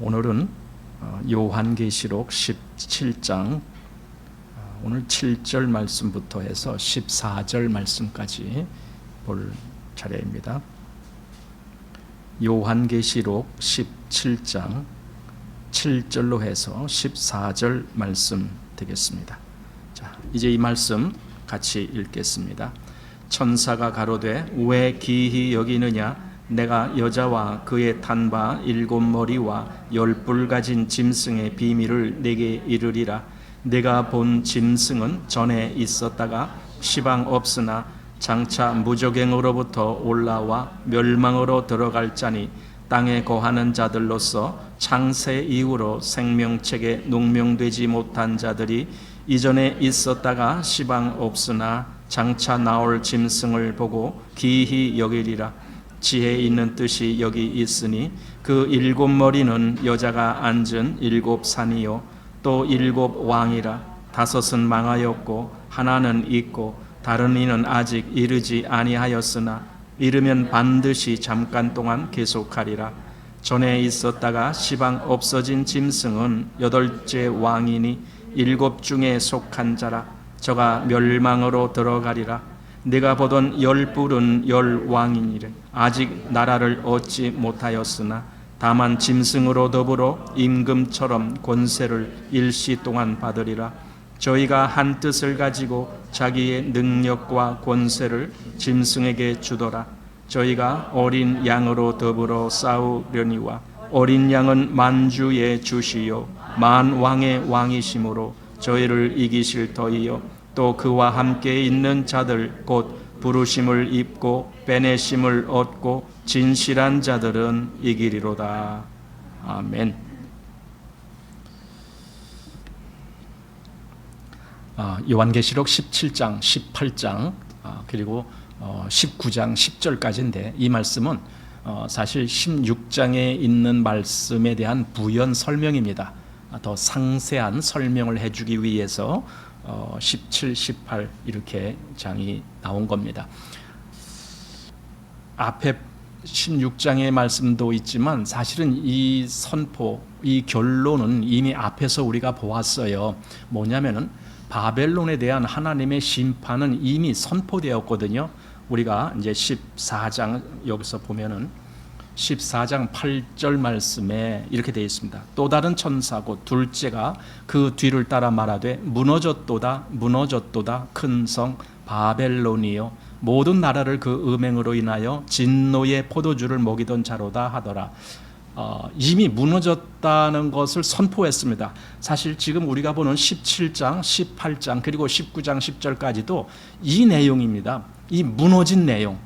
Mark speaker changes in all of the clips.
Speaker 1: 오늘은 요한계시록 17장 오늘 7절 말씀부터 해서 14절 말씀까지 볼 차례입니다. 요한계시록 17장 7절로 해서 14절 말씀 되겠습니다. 자, 이제 이 말씀 같이 읽겠습니다. 천사가 가로되 왜 기히 여기느냐? 내가 여자와 그의 탄 바 7머리와 10뿔 가진 짐승의 비밀을 내게 이르리라. 내가 본 짐승은 전에 있었다가 시방 없으나 장차 무저갱으로부터 올라와 멸망으로 들어갈 자니 땅에 거하는 자들로서 창세 이후로 생명책에 농명되지 못한 자들이 이전에 있었다가 시방 없으나 장차 나올 짐승을 보고 기히 여기리라. 지혜 있는 뜻이 여기 있으니 그 7머리는 여자가 앉은 7산이요 또 7왕이라. 5은 망하였고 하나는 있고 다른 이는 아직 이르지 아니하였으나 이르면 반드시 잠깐 동안 계속하리라. 전에 있었다가 시방 없어진 짐승은 8째 왕이니 7 중에 속한 자라. 저가 멸망으로 들어가리라. 내가 보던 10뿔은 10왕이니라. 아직 나라를 얻지 못하였으나 다만 짐승으로 더불어 임금처럼 권세를 일시 동안 받으리라. 저희가 한 뜻을 가지고 자기의 능력과 권세를 짐승에게 주더라. 저희가 어린 양으로 더불어 싸우려니와 어린 양은 만주의 주시요 만왕의 왕이심으로 저희를 이기실 터이요 또 그와 함께 있는 자들 곧 부르심을 입고 빼내심을 얻고 진실한 자들은 이기리로다. 아멘. 요한계시록 17장, 18장 그리고 19장 10절까지인데 이 말씀은 사실 16장에 있는 말씀에 대한 부연 설명입니다. 더 상세한 설명을 해주기 위해서 17, 18 이렇게 장이 나온 겁니다. 앞에 16장의 말씀도 있지만 사실은 이 선포, 이 결론은 이미 앞에서 우리가 보았어요. 뭐냐면은 바벨론에 대한 하나님의 심판은 이미 선포되었거든요. 우리가 이제 14장 여기서 보면은 14장 8절 말씀에 이렇게 되어 있습니다. 또 다른 천사고 둘째가 그 뒤를 따라 말하되 무너졌도다 무너졌도다 큰 성 바벨론이요 모든 나라를 그 음행으로 인하여 진노의 포도주를 먹이던 자로다 하더라. 이미 무너졌다는 것을 선포했습니다. 사실 지금 우리가 보는 17장 18장 그리고 19장 10절까지도 이 내용입니다. 이 무너진 내용.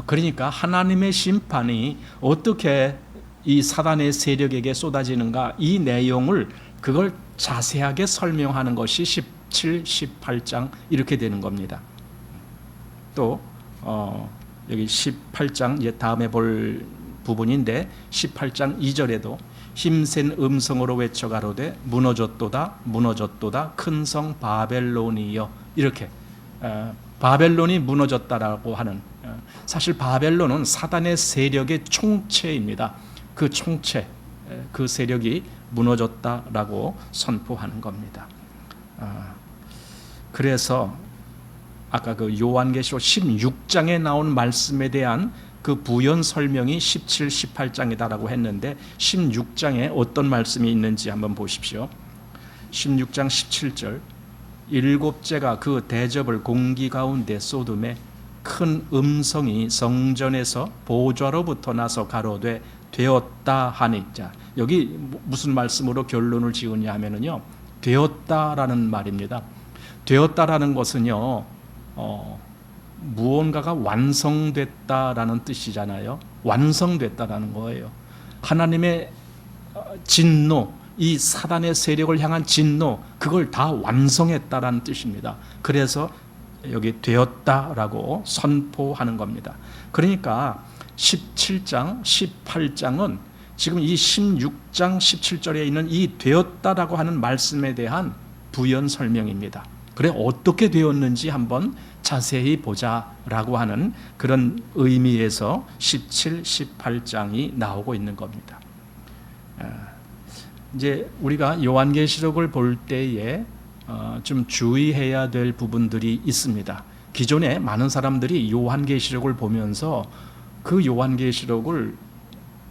Speaker 1: 그러니까 하나님의 심판이 어떻게 이 사단의 세력에게 쏟아지는가 이 내용을 그걸 자세하게 설명하는 것이 17, 18장 이렇게 되는 겁니다. 또 여기 18장 이제 다음에 볼 부분인데 18장 2절에도 힘센 음성으로 외쳐 가로되 무너졌도다 무너졌도다 큰 성 바벨론이여 이렇게 바벨론이 무너졌다라고 하는 사실 바벨론은 사단의 세력의 총체입니다. 그 총체, 그 세력이 무너졌다라고 선포하는 겁니다. 그래서 아까 그 요한계시록 16장에 나온 말씀에 대한 그 부연 설명이 17, 18장이다라고 했는데 16장에 어떤 말씀이 있는지 한번 보십시오. 16장 17절 7째가 그 대접을 공기 가운데 쏟음에 큰 음성이 성전에서 보좌로부터 나서 가로되 되었다 하니. 자, 여기 무슨 말씀으로 결론을 지으냐 하면은요 되었다라는 말입니다. 되었다라는 것은요 무언가가 완성됐다라는 뜻이잖아요. 완성됐다라는 거예요. 하나님의 진노, 이 사단의 세력을 향한 진노, 그걸 다 완성했다라는 뜻입니다. 그래서 여기 되었다라고 선포하는 겁니다. 그러니까 17장, 18장은 지금 이 16장 17절에 있는 이 되었다라고 하는 말씀에 대한 부연 설명입니다. 그래 어떻게 되었는지 한번 자세히 보자라고 하는 그런 의미에서 17, 18장이 나오고 있는 겁니다. 이제 우리가 요한계시록을 볼 때에 좀 주의해야 될 부분들이 있습니다. 기존에 많은 사람들이 요한계시록을 보면서 그 요한계시록을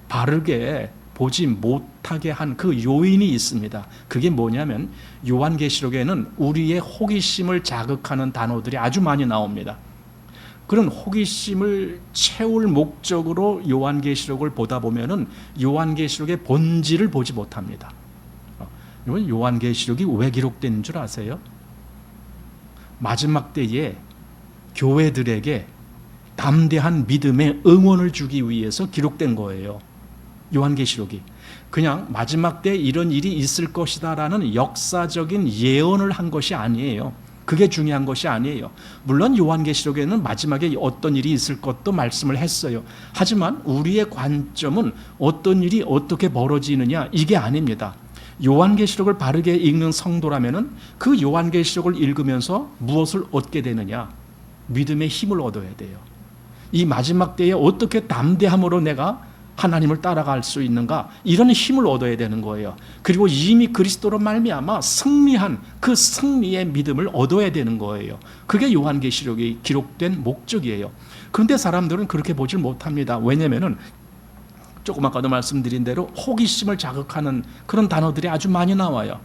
Speaker 1: 바르게 보지 못하게 한 그 요인이 있습니다. 그게 뭐냐면 요한계시록에는 우리의 호기심을 자극하는 단어들이 아주 많이 나옵니다. 그런 호기심을 채울 목적으로 요한계시록을 보다 보면은 요한계시록의 본질을 보지 못합니다. 여러분, 요한계시록이 왜 기록된 줄 아세요? 마지막 때에 교회들에게 담대한 믿음의 응원을 주기 위해서 기록된 거예요. 요한계시록이 그냥 마지막 때 이런 일이 있을 것이다라는 역사적인 예언을 한 것이 아니에요. 그게 중요한 것이 아니에요. 물론 요한계시록에는 마지막에 어떤 일이 있을 것도 말씀을 했어요. 하지만 우리의 관점은 어떤 일이 어떻게 벌어지느냐 이게 아닙니다. 요한계시록을 바르게 읽는 성도라면은 그 요한계시록을 읽으면서 무엇을 얻게 되느냐? 믿음의 힘을 얻어야 돼요. 이 마지막 때에 어떻게 담대함으로 내가 하나님을 따라갈 수 있는가? 이런 힘을 얻어야 되는 거예요. 그리고 이미 그리스도로 말미암아 승리한 그 승리의 믿음을 얻어야 되는 거예요. 그게 요한계시록이 기록된 목적이에요. 그런데 사람들은 그렇게 보질 못합니다. 왜냐하면 조금 아까도 말씀드린 대로 호기심을 자극하는 그런 단어들이 아주 많이 나와요.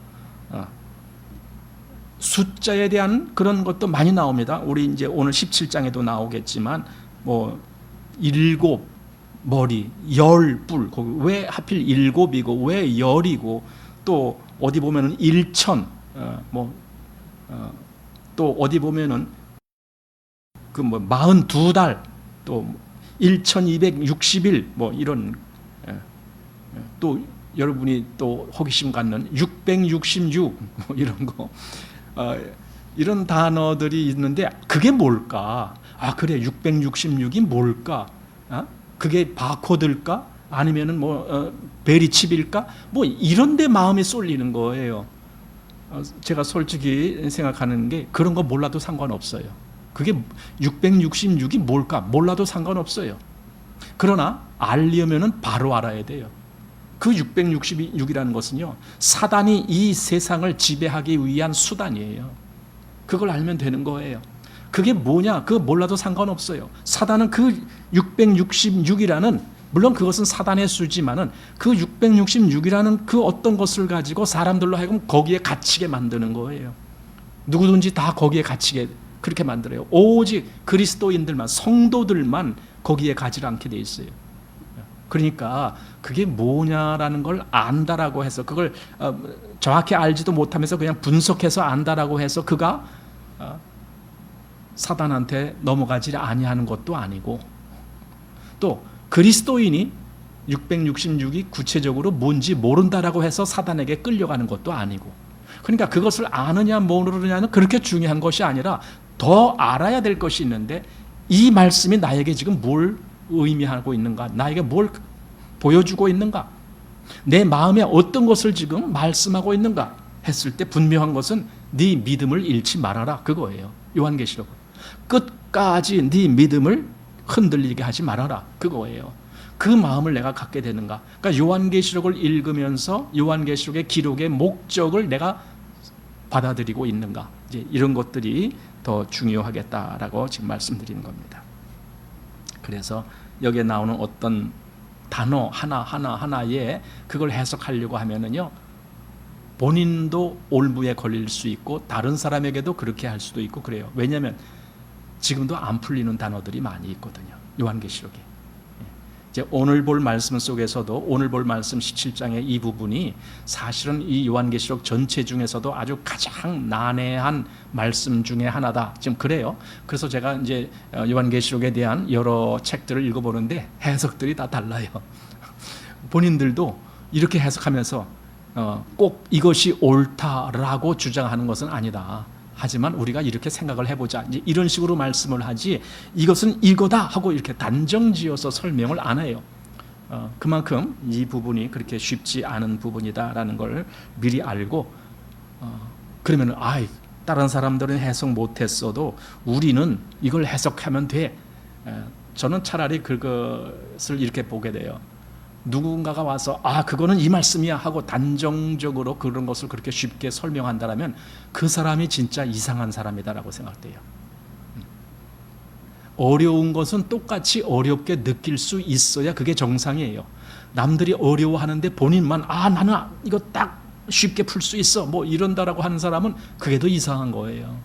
Speaker 1: 숫자에 대한 그런 것도 많이 나옵니다. 우리 이제 오늘 17장에도 나오겠지만 뭐 7 머리, 10뿔, 거기 왜 하필 7이고 왜 10이고 또 어디 보면은 1000, 또 어디 보면은 그 뭐 42달, 또 1260일 뭐 이런, 또 여러분이 또 호기심 갖는 666 뭐 이런 거, 이런 단어들이 있는데 그게 뭘까? 아 그래 666이 뭘까? 그게 바코드일까? 아니면은 뭐 베리칩일까? 뭐 이런 데 마음이 쏠리는 거예요. 제가 솔직히 생각하는 게 그런 거 몰라도 상관없어요. 그게 666이 뭘까? 몰라도 상관없어요. 그러나 알려면은 바로 알아야 돼요. 그 666이라는 것은요, 사단이 이 세상을 지배하기 위한 수단이에요. 그걸 알면 되는 거예요. 그게 뭐냐? 그거 몰라도 상관없어요. 사단은 그 666이라는, 물론 그것은 사단의 수지만은 그 666이라는 그 어떤 것을 가지고 사람들로 하여금 거기에 갇히게 만드는 거예요. 누구든지 다 거기에 갇히게 그렇게 만들어요. 오직 그리스도인들만, 성도들만 거기에 가지 않게 돼 있어요. 그러니까 그게 뭐냐라는 걸 안다라고 해서 그걸 정확히 알지도 못하면서 그냥 분석해서 안다라고 해서 그가 사단한테 넘어가지 아니하는 것도 아니고, 또 그리스도인이 666이 구체적으로 뭔지 모른다라고 해서 사단에게 끌려가는 것도 아니고, 그러니까 그것을 아느냐 모르느냐는 그렇게 중요한 것이 아니라 더 알아야 될 것이 있는데, 이 말씀이 나에게 지금 뭘 의미하고 있는가, 나에게 뭘 보여주고 있는가, 내 마음에 어떤 것을 지금 말씀하고 있는가 했을 때 분명한 것은 네 믿음을 잃지 말아라, 그거예요. 요한계시록 끝까지 네 믿음을 흔들리게 하지 말아라, 그거예요. 그 마음을 내가 갖게 되는가. 그러니까 요한계시록을 읽으면서 요한계시록의 기록의 목적을 내가 받아들이고 있는가, 이제 이런 것들이 더 중요하겠다라고 지금 말씀드리는 겁니다. 그래서 여기에 나오는 어떤 단어 하나에 그걸 해석하려고 하면은요, 본인도 올무에 걸릴 수 있고 다른 사람에게도 그렇게 할 수도 있고 그래요. 왜냐하면 지금도 안 풀리는 단어들이 많이 있거든요, 요한계시록에. 이제 오늘 볼 말씀 속에서도 오늘 볼 말씀 17장의 이 부분이 사실은 이 요한계시록 전체 중에서도 아주 가장 난해한 말씀 중에 하나다, 지금 그래요. 그래서 제가 이제 요한계시록에 대한 여러 책들을 읽어보는데 해석들이 다 달라요. 본인들도 이렇게 해석하면서 꼭 이것이 옳다라고 주장하는 것은 아니다. 하지만 우리가 이렇게 생각을 해보자, 이제 이런 식으로 말씀을 하지, 이것은 이거다 하고 이렇게 단정지어서 설명을 안 해요. 그만큼 이 부분이 그렇게 쉽지 않은 부분이다라는 걸 미리 알고, 그러면은 다른 사람들은 해석 못했어도 우리는 이걸 해석하면 돼. 저는 차라리 그것을 이렇게 보게 돼요. 누군가가 와서 그거는 이 말씀이야 하고 단정적으로 그런 것을 그렇게 쉽게 설명한다면 그 사람이 진짜 이상한 사람이다라고 생각돼요. 어려운 것은 똑같이 어렵게 느낄 수 있어야 그게 정상이에요. 남들이 어려워하는데 본인만 나는 이거 딱 쉽게 풀 수 있어 뭐 이런다라고 하는 사람은 그게 더 이상한 거예요.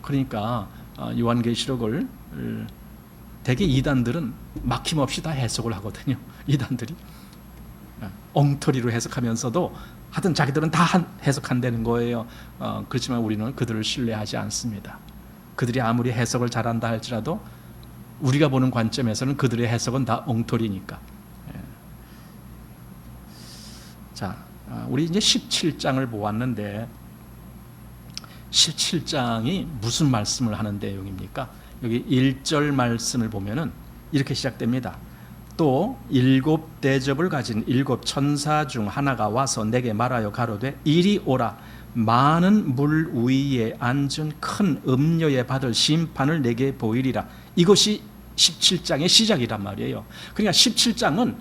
Speaker 1: 그러니까 요한계시록을 대개 이단들은 막힘없이 다 해석을 하거든요. 이단들이 엉터리로 해석하면서도 하여튼 자기들은 다 해석한다는 거예요. 그렇지만 우리는 그들을 신뢰하지 않습니다. 그들이 아무리 해석을 잘한다 할지라도 우리가 보는 관점에서는 그들의 해석은 다 엉터리니까. 자, 우리 이제 17장을 보았는데 17장이 무슨 말씀을 하는 내용입니까? 여기 1절 말씀을 보면은 이렇게 시작됩니다. 또 7 대접을 가진 7 천사 중 하나가 와서 내게 말하여 가로되 이리 오라. 많은 물 위에 앉은 큰 음녀에 받을 심판을 내게 보이리라. 이것이 17장의 시작이란 말이에요. 그러니까 17장은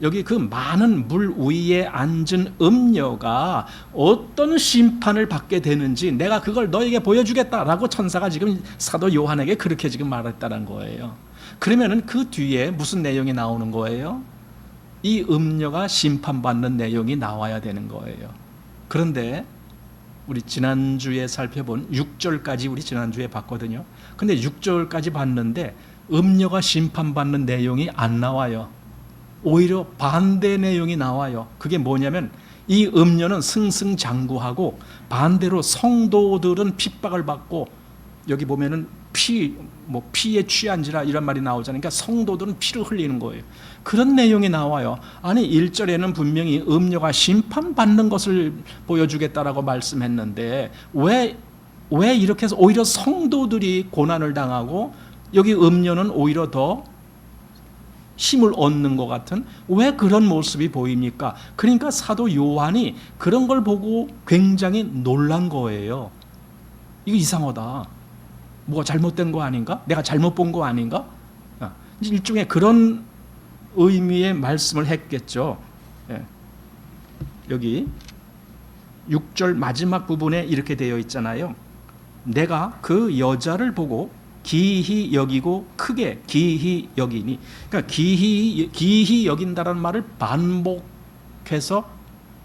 Speaker 1: 여기 그 많은 물 위에 앉은 음녀가 어떤 심판을 받게 되는지 내가 그걸 너에게 보여주겠다라고 천사가 지금 사도 요한에게 그렇게 지금 말했다는 거예요. 그러면은 그 뒤에 무슨 내용이 나오는 거예요? 이 음녀가 심판받는 내용이 나와야 되는 거예요. 그런데 우리 지난주에 살펴본 6절까지 우리 지난주에 봤거든요. 근데 6절까지 봤는데 음녀가 심판받는 내용이 안 나와요. 오히려 반대 내용이 나와요. 그게 뭐냐면 이 음녀는 승승장구하고 반대로 성도들은 핍박을 받고 여기 보면은 피에 취한지라 이런 말이 나오잖아요. 그러니까 성도들은 피를 흘리는 거예요. 그런 내용이 나와요. 아니 1절에는 분명히 음녀가 심판받는 것을 보여주겠다라고 말씀했는데 왜 이렇게 해서 오히려 성도들이 고난을 당하고 여기 음녀는 오히려 더 힘을 얻는 것 같은 왜 그런 모습이 보입니까? 그러니까 사도 요한이 그런 걸 보고 굉장히 놀란 거예요. 이거 이상하다. 뭐가 잘못된 거 아닌가? 내가 잘못 본 거 아닌가? 일종의 그런 의미의 말씀을 했겠죠. 여기 6절 마지막 부분에 이렇게 되어 있잖아요. 내가 그 여자를 보고 기히 여기고 크게 기히 여기니. 그러니까 기히 여긴다라는 말을 반복해서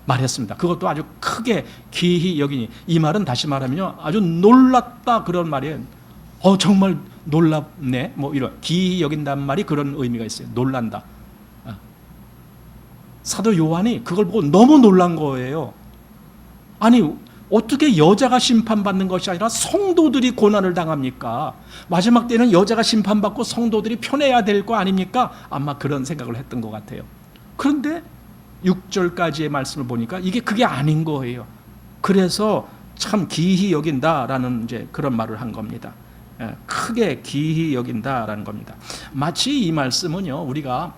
Speaker 1: 말했습니다. 그것도 아주 크게 기히 여기니. 이 말은 다시 말하면요, 아주 놀랐다 그런 말이에요. 정말 놀랍네. 뭐 이런 기히 여긴다는 말이 그런 의미가 있어요. 놀란다. 사도 요한이 그걸 보고 너무 놀란 거예요. 아니 어떻게 여자가 심판받는 것이 아니라 성도들이 고난을 당합니까? 마지막 때는 여자가 심판받고 성도들이 편해야 될 거 아닙니까? 아마 그런 생각을 했던 것 같아요. 그런데 6절까지의 말씀을 보니까 그게 아닌 거예요. 그래서 참 기히 여긴다라는 이제 그런 말을 한 겁니다. 크게 기히 여긴다라는 겁니다. 마치 이 말씀은요, 우리가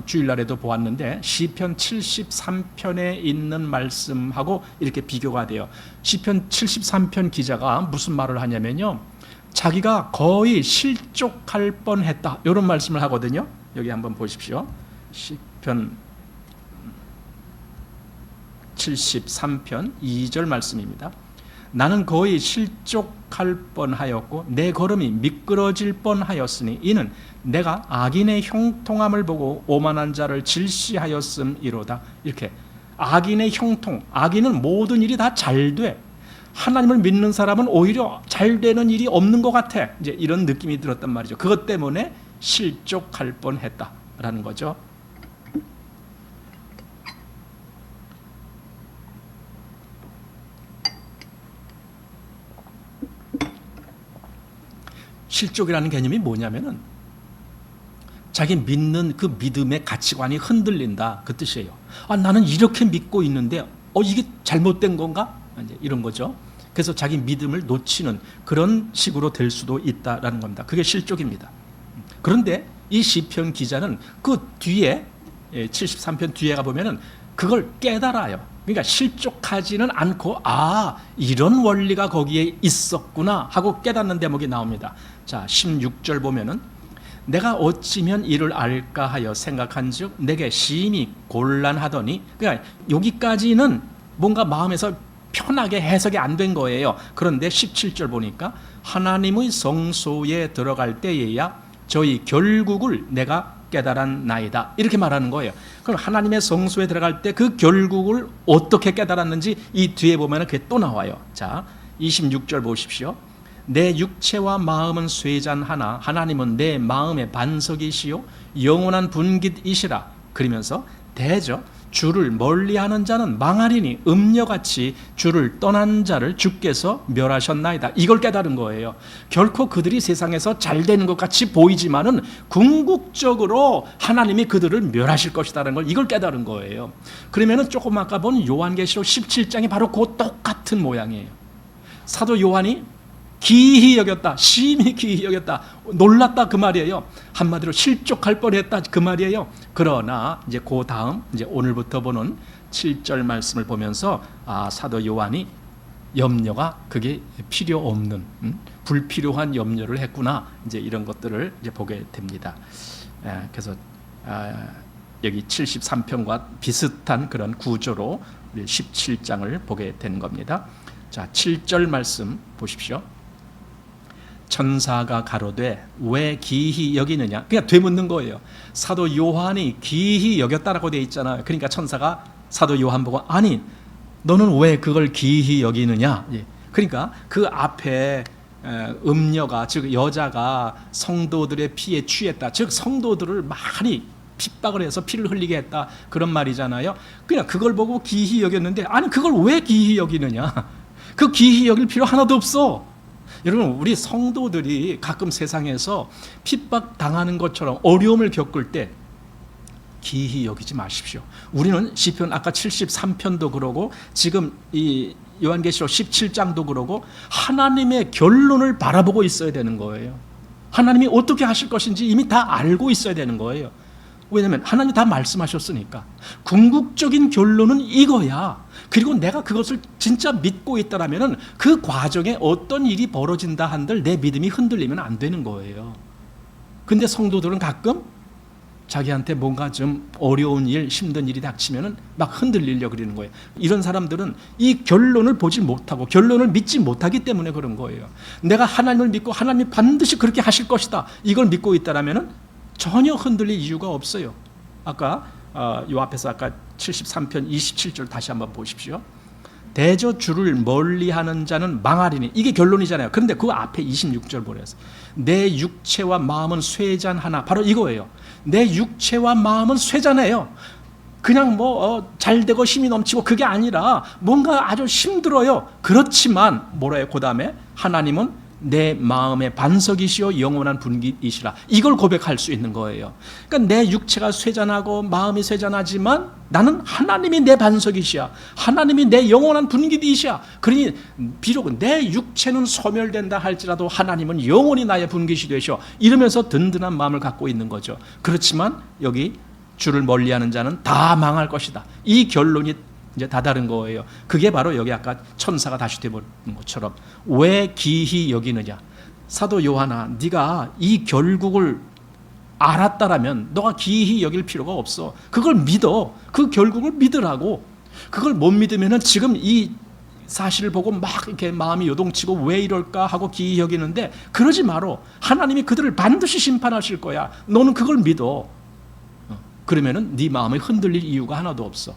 Speaker 1: 주일날에도 보았는데 시편 73편에 있는 말씀하고 이렇게 비교가 돼요. 시편 73편 기자가 무슨 말을 하냐면요, 자기가 거의 실족할 뻔했다 이런 말씀을 하거든요. 여기 한번 보십시오. 시편 73편 2절 말씀입니다. 나는 거의 실족할 뻔하였고 내 걸음이 미끄러질 뻔하였으니 이는 내가 악인의 형통함을 보고 오만한 자를 질시하였음이로다. 이렇게 악인의 형통, 악인은 모든 일이 다 잘 돼. 하나님을 믿는 사람은 오히려 잘 되는 일이 없는 것 같아. 이제 이런 느낌이 들었단 말이죠. 그것 때문에 실족할 뻔했다라는 거죠. 실족이라는 개념이 뭐냐면은 자기 믿는 그 믿음의 가치관이 흔들린다 그 뜻이에요. 나는 이렇게 믿고 있는데 이게 잘못된 건가? 이제 이런 거죠. 그래서 자기 믿음을 놓치는 그런 식으로 될 수도 있다라는 겁니다. 그게 실족입니다. 그런데 이 시편 기자는 그 뒤에 73편 뒤에 가보면은 그걸 깨달아요. 그러니까 실족하지는 않고 이런 원리가 거기에 있었구나 하고 깨닫는 대목이 나옵니다. 자, 16절 보면은 내가 어찌면 이를 알까 하여 생각한즉 내게 심히 곤란하더니, 그러니까 여기까지는 뭔가 마음에서 편하게 해석이 안 된 거예요. 그런데 17절 보니까 하나님의 성소에 들어갈 때에야 저희 결국을 내가 깨달았나이다, 이렇게 말하는 거예요. 그럼 하나님의 성소에 들어갈 때 그 결국을 어떻게 깨달았는지 이 뒤에 보면 그게 또 나와요. 자, 26절 보십시오. 내 육체와 마음은 쇠잔하나 하나님은 내 마음의 반석이시요 영원한 분깃이시라. 그러면서 대저 주를 멀리하는 자는 망하리니 음녀같이 주를 떠난 자를 주께서 멸하셨나이다. 이걸 깨달은 거예요. 결코 그들이 세상에서 잘 되는 것 같이 보이지만은 궁극적으로 하나님이 그들을 멸하실 것이다라는 걸, 이걸 깨달은 거예요. 그러면은 조금 아까 본 요한계시록 17장이 바로 그 똑같은 모양이에요. 사도 요한이 기이히 여겼다, 심히 기이히 여겼다, 놀랐다, 그 말이에요. 한마디로 실족할 뻔했다, 그 말이에요. 그러나 이제 그 다음 이제 오늘부터 보는 7절 말씀을 보면서 사도 요한이 염려가 그게 필요 없는 불필요한 염려를 했구나, 이제 이런 것들을 이제 보게 됩니다. 그래서 여기 73편과 비슷한 그런 구조로 17장을 보게 된 겁니다. 자, 7절 말씀 보십시오. 천사가 가로되 왜 기이히 여기느냐, 그냥 되묻는 거예요. 사도 요한이 기이히 여겼다라고 되어 있잖아요. 그러니까 천사가 사도 요한 보고 아니 너는 왜 그걸 기이히 여기느냐. 그러니까 그 앞에 음녀가, 즉 여자가 성도들의 피에 취했다, 즉 성도들을 많이 핍박을 해서 피를 흘리게 했다, 그런 말이잖아요. 그냥 그걸 보고 기이히 여겼는데 아니 그걸 왜 기이히 여기느냐, 그 기이히 여길 필요 하나도 없어. 여러분, 우리 성도들이 가끔 세상에서 핍박 당하는 것처럼 어려움을 겪을 때 기이히 여기지 마십시오. 우리는 시편 아까 73편도 그러고 지금 이 요한계시록 17장도 그러고 하나님의 결론을 바라보고 있어야 되는 거예요. 하나님이 어떻게 하실 것인지 이미 다 알고 있어야 되는 거예요. 왜냐하면 하나님이 다 말씀하셨으니까. 궁극적인 결론은 이거야. 그리고 내가 그것을 진짜 믿고 있다라면 그 과정에 어떤 일이 벌어진다 한들 내 믿음이 흔들리면 안 되는 거예요. 근데 성도들은 가끔 자기한테 뭔가 좀 어려운 일, 힘든 일이 닥치면 막 흔들리려고 그러는 거예요. 이런 사람들은 이 결론을 보지 못하고 결론을 믿지 못하기 때문에 그런 거예요. 내가 하나님을 믿고 하나님이 반드시 그렇게 하실 것이다, 이걸 믿고 있다라면 전혀 흔들릴 이유가 없어요. 아까 요 앞에서 아까 73편 27절 다시 한번 보십시오. 대저 주를 멀리하는 자는 망하리니, 이게 결론이잖아요. 그런데 그 앞에 26절 보래서 내 육체와 마음은 쇠잔하나, 바로 이거예요. 내 육체와 마음은 쇠잔해요. 그냥 잘 되고 힘이 넘치고 그게 아니라 뭔가 아주 힘들어요. 그렇지만 뭐래요? 그 다음에 하나님은 내 마음의 반석이시요 영원한 분깃이시라, 이걸 고백할 수 있는 거예요. 그러니까 내 육체가 쇠잔하고 마음이 쇠잔하지만 나는 하나님이 내 반석이시야, 하나님이 내 영원한 분깃이시야. 그러니 비록 내 육체는 소멸된다 할지라도 하나님은 영원히 나의 분깃이 되셔, 이러면서 든든한 마음을 갖고 있는 거죠. 그렇지만 여기 주를 멀리하는 자는 다 망할 것이다, 이 결론이 이제 다 다른 거예요. 그게 바로 여기 아까 천사가 다시 되버린 것처럼 왜 기이히 여기느냐. 사도 요한아, 네가 이 결국을 알았다라면 너가 기이히 여길 필요가 없어. 그걸 믿어. 그 결국을 믿으라고. 그걸 못 믿으면은 지금 이 사실을 보고 막 이렇게 마음이 요동치고 왜 이럴까 하고 기이히 여기는데, 그러지 마라. 하나님이 그들을 반드시 심판하실 거야. 너는 그걸 믿어. 그러면은 네 마음이 흔들릴 이유가 하나도 없어.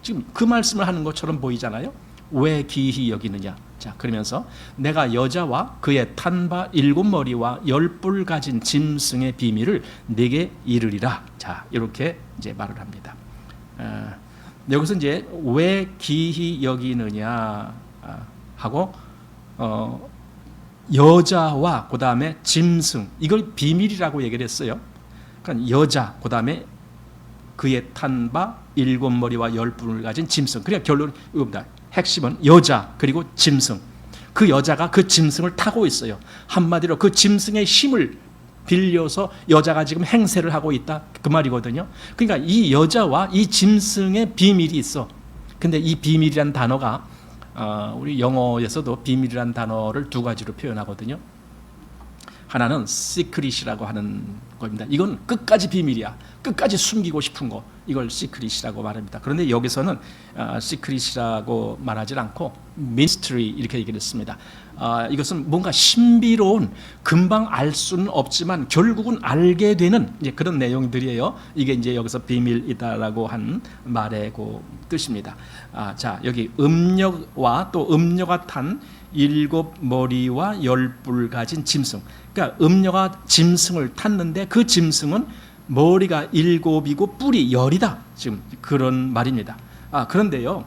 Speaker 1: 지금 그 말씀을 하는 것처럼 보이잖아요. 왜 기이히 여기느냐. 자, 그러면서 내가 여자와 그의 탄바 7머리와 10뿔 가진 짐승의 비밀을 네게 이르리라. 자, 이렇게 이제 말을 합니다. 여기서 이제 왜 기이히 여기느냐 하고 여자와 그 다음에 짐승, 이걸 비밀이라고 얘기를 했어요. 그러니까 여자, 그 다음에 그의 탄바 7머리와 10뿔을 가진 짐승. 그러니까 결론은 이겁니다. 핵심은 여자 그리고 짐승. 그 여자가 그 짐승을 타고 있어요. 한마디로 그 짐승의 힘을 빌려서 여자가 지금 행세를 하고 있다, 그 말이거든요. 그러니까 이 여자와 이 짐승의 비밀이 있어. 근데 이 비밀이란 단어가 우리 영어에서도 비밀이란 단어를 두 가지로 표현하거든요. 하나는 시크릿이라고 하는 겁니다. 이건 끝까지 비밀이야. 끝까지 숨기고 싶은 거, 이걸 시크릿이라고 말합니다. 그런데 여기서는 시크릿이라고 말하지 않고 미스터리 이렇게 얘기를 했습니다. 이것은 뭔가 신비로운, 금방 알 수는 없지만 결국은 알게 되는 이제 그런 내용들이에요. 이게 이제 여기서 비밀이다라고 한 말의 그 뜻입니다. 자, 여기 음녀와 또 음녀가 탄 7머리와 10뿔 가진 짐승. 그러니까 음녀가 짐승을 탔는데 그 짐승은 머리가 7이고 뿔이 10이다. 지금 그런 말입니다. 그런데요,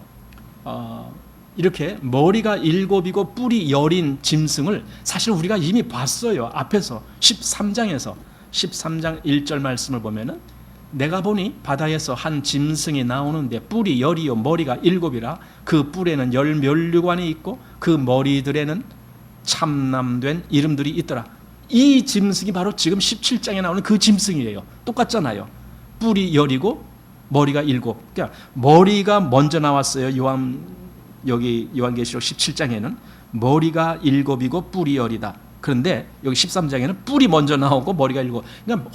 Speaker 1: 이렇게 머리가 7이고 뿔이 10인 짐승을 사실 우리가 이미 봤어요. 앞에서 13장 1절 말씀을 보면은 내가 보니 바다에서 한 짐승이 나오는데 뿔이 10이요 머리가 7이라 그 뿔에는 10면류관이 있고 그 머리들에는 참남된 이름들이 있더라. 이 짐승이 바로 지금 17장에 나오는 그 짐승이에요. 똑같잖아요. 뿔이 10이고 머리가 7. 그러니까 머리가 먼저 나왔어요. 여기 요한계시록 17장에는 머리가 7이고 뿔이 10이다. 그런데 여기 13장에는 뿔이 먼저 나오고 머리가 7. 그냥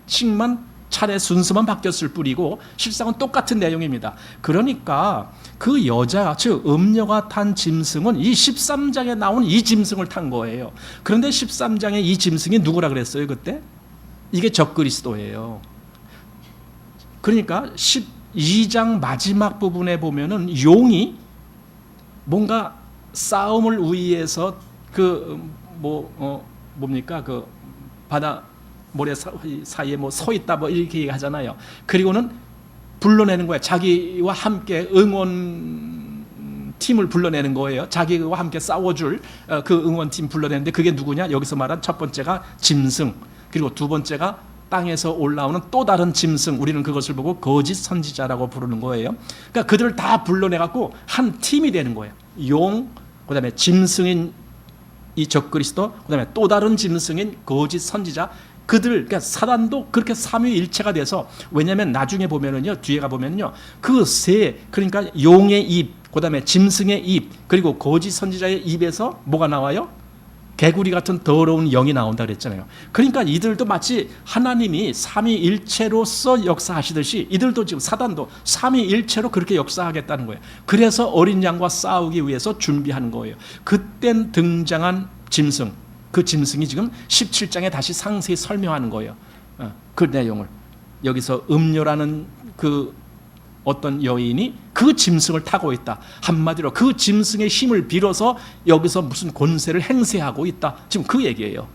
Speaker 1: 호칭만 차례 순서만 바뀌었을 뿐이고 실상은 똑같은 내용입니다. 그러니까 그 여자, 즉 음녀가 탄 짐승은 이 13장에 나온 이 짐승을 탄 거예요. 그런데 13장에 이 짐승이 누구라 그랬어요 그때? 이게 적그리스도예요. 그러니까 12장 마지막 부분에 보면은 용이 뭔가 싸움을 위해서 뭡니까 그 바다 모래 사이에 서 있다 이렇게 얘기하잖아요. 그리고는 불러내는 거예요. 자기와 함께 응원팀을 불러내는 거예요. 자기와 함께 싸워줄 그 응원팀 불러내는데 그게 누구냐? 여기서 말한 첫 번째가 짐승, 그리고 두 번째가 땅에서 올라오는 또 다른 짐승, 우리는 그것을 보고 거짓 선지자라고 부르는 거예요. 그러니까 그들을 다 불러내갖고 한 팀이 되는 거예요. 용, 그 다음에 짐승인 이 적그리스도, 그 다음에 또 다른 짐승인 거짓 선지자, 그러니까 사단도 그렇게 삼위일체가 돼서, 왜냐하면 나중에 보면은요, 뒤에 가 보면요, 그 그러니까 용의 입, 그 다음에 짐승의 입, 그리고 거짓 선지자의 입에서 뭐가 나와요? 개구리 같은 더러운 영이 나온다 그랬잖아요. 그러니까 이들도 마치 하나님이 삼위일체로서 역사하시듯이 이들도 지금 사단도 삼위일체로 그렇게 역사하겠다는 거예요. 그래서 어린 양과 싸우기 위해서 준비하는 거예요. 그땐 등장한 짐승, 그 짐승이 지금 17장에 다시 상세히 설명하는 거예요. 그 내용을 여기서 음녀라는 그 어떤 여인이 그 짐승을 타고 있다. 한마디로 그 짐승의 힘을 빌어서 여기서 무슨 권세를 행세하고 있다. 지금 그 얘기예요.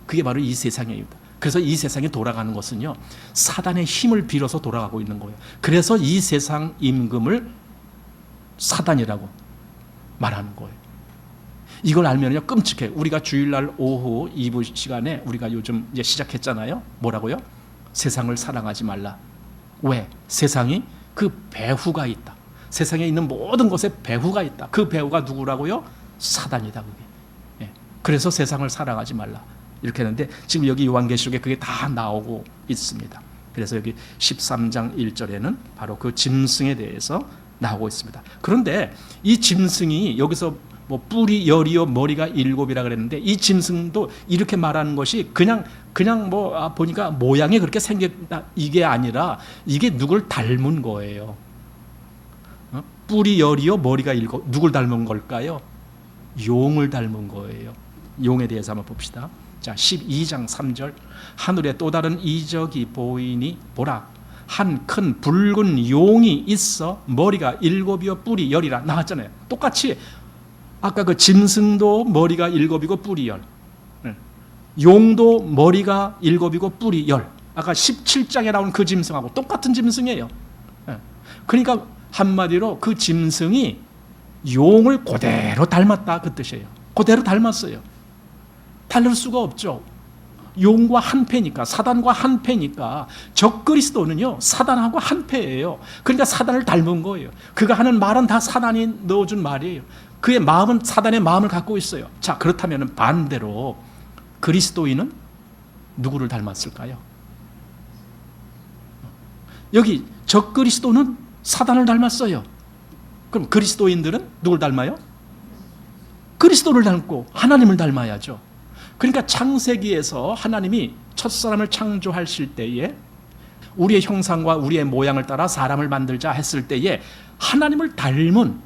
Speaker 1: 그게 바로 이 세상입니다. 그래서 이 세상이 돌아가는 것은요, 사단의 힘을 빌어서 돌아가고 있는 거예요. 그래서 이 세상 임금을 사단이라고 말하는 거예요. 이걸 알면요 끔찍해. 우리가 주일날 오후 2부 시간에 우리가 요즘 이제 시작했잖아요. 뭐라고요? 세상을 사랑하지 말라. 왜? 세상이 그 배후가 있다. 세상에 있는 모든 것에 배후가 있다. 그 배후가 누구라고요? 사단이다. 그게. 예. 그래서 세상을 사랑하지 말라. 이렇게 했는데 지금 여기 요한계시록에 그게 다 나오고 있습니다. 그래서 여기 13장 1절에는 바로 그 짐승에 대해서 나오고 있습니다. 그런데 이 짐승이 여기서 뿔이 10이요 머리가 7이라 그랬는데 이 짐승도 이렇게 말하는 것이 그냥 보니까 모양이 그렇게 생겼다 이게 아니라 이게 누굴 닮은 거예요. 뿔이 10이요 머리가 7. 누굴 닮은 걸까요? 용을 닮은 거예요. 용에 대해서 한번 봅시다. 자, 12장 3절. 하늘에 또 다른 이적이 보이니 보라, 한 큰 붉은 용이 있어 머리가 7이요 뿔이 10이라 나왔잖아요. 똑같이 아까 그 짐승도 머리가 7이고 뿔이 10. 용도 머리가 7이고 뿔이 10. 아까 17장에 나온 그 짐승하고 똑같은 짐승이에요. 그러니까 한마디로 그 짐승이 용을 그대로 닮았다 그 뜻이에요. 그대로 닮았어요. 다를 수가 없죠. 용과 한패니까, 사단과 한패니까. 적그리스도는요 사단하고 한패예요. 그러니까 사단을 닮은 거예요. 그가 하는 말은 다 사단이 넣어준 말이에요. 그의 마음은 사단의 마음을 갖고 있어요. 자, 그렇다면 반대로 그리스도인은 누구를 닮았을까요? 여기 적그리스도는 사단을 닮았어요. 그럼 그리스도인들은 누굴 닮아요? 그리스도를 닮고 하나님을 닮아야죠. 그러니까 창세기에서 하나님이 첫사람을 창조하실 때에 우리의 형상과 우리의 모양을 따라 사람을 만들자 했을 때에 하나님을 닮은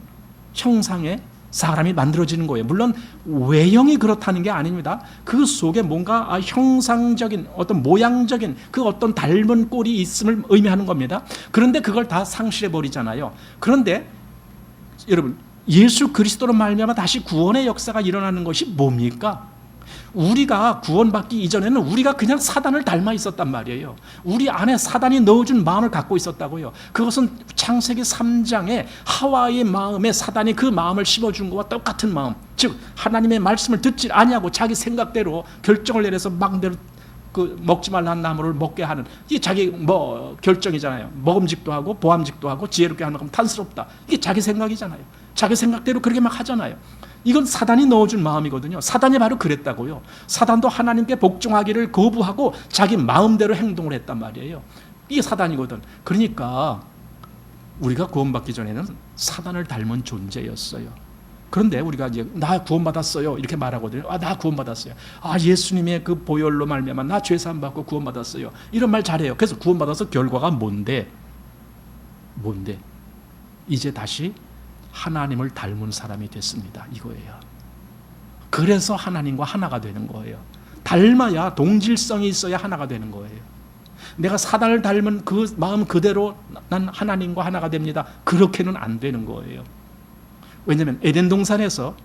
Speaker 1: 형상의 사람이 만들어지는 거예요. 물론 외형이 그렇다는 게 아닙니다. 그 속에 뭔가 형상적인 어떤 모양적인 그 어떤 닮은 꼴이 있음을 의미하는 겁니다. 그런데 그걸 다 상실해 버리잖아요. 그런데 여러분, 예수 그리스도로 말미암아 다시 구원의 역사가 일어나는 것이 뭡니까? 우리가 구원받기 이전에는 우리가 그냥 사단을 닮아 있었단 말이에요. 우리 안에 사단이 넣어준 마음을 갖고 있었다고요. 그것은 창세기 3장에 하와의 마음에 사단이 그 마음을 심어준 것과 똑같은 마음, 즉 하나님의 말씀을 듣지 아니하고 자기 생각대로 결정을 내려서 마음대로 그 먹지 말라는 나무를 먹게 하는, 이게 자기 결정이잖아요. 먹음직도 하고 보암직도 하고 지혜롭게 하는 건 탐스럽다. 이게 자기 생각이잖아요. 자기 생각대로 그렇게 막 하잖아요. 이건 사단이 넣어준 마음이거든요. 사단이 바로 그랬다고요. 사단도 하나님께 복종하기를 거부하고 자기 마음대로 행동을 했단 말이에요. 이게 사단이거든. 그러니까 우리가 구원받기 전에는 사단을 닮은 존재였어요. 그런데 우리가 이제 나 구원받았어요 이렇게 말하거든요. 나 구원받았어요. 예수님의 그 보혈로 말미암아 나 죄사함 받고 구원받았어요. 이런 말 잘해요. 그래서 구원받아서 결과가 뭔데? 이제 다시 하나님을 닮은 사람이 됐습니다. 이거예요. 그래서 하나님과 하나가 되는 거예요. 닮아야 동질성이 있어야 하나가 되는 거예요. 내가 사단을 닮은 그 마음 그대로 난 하나님과 하나가 됩니다. 그렇게는 안 되는 거예요. 왜냐하면 에덴 동산에서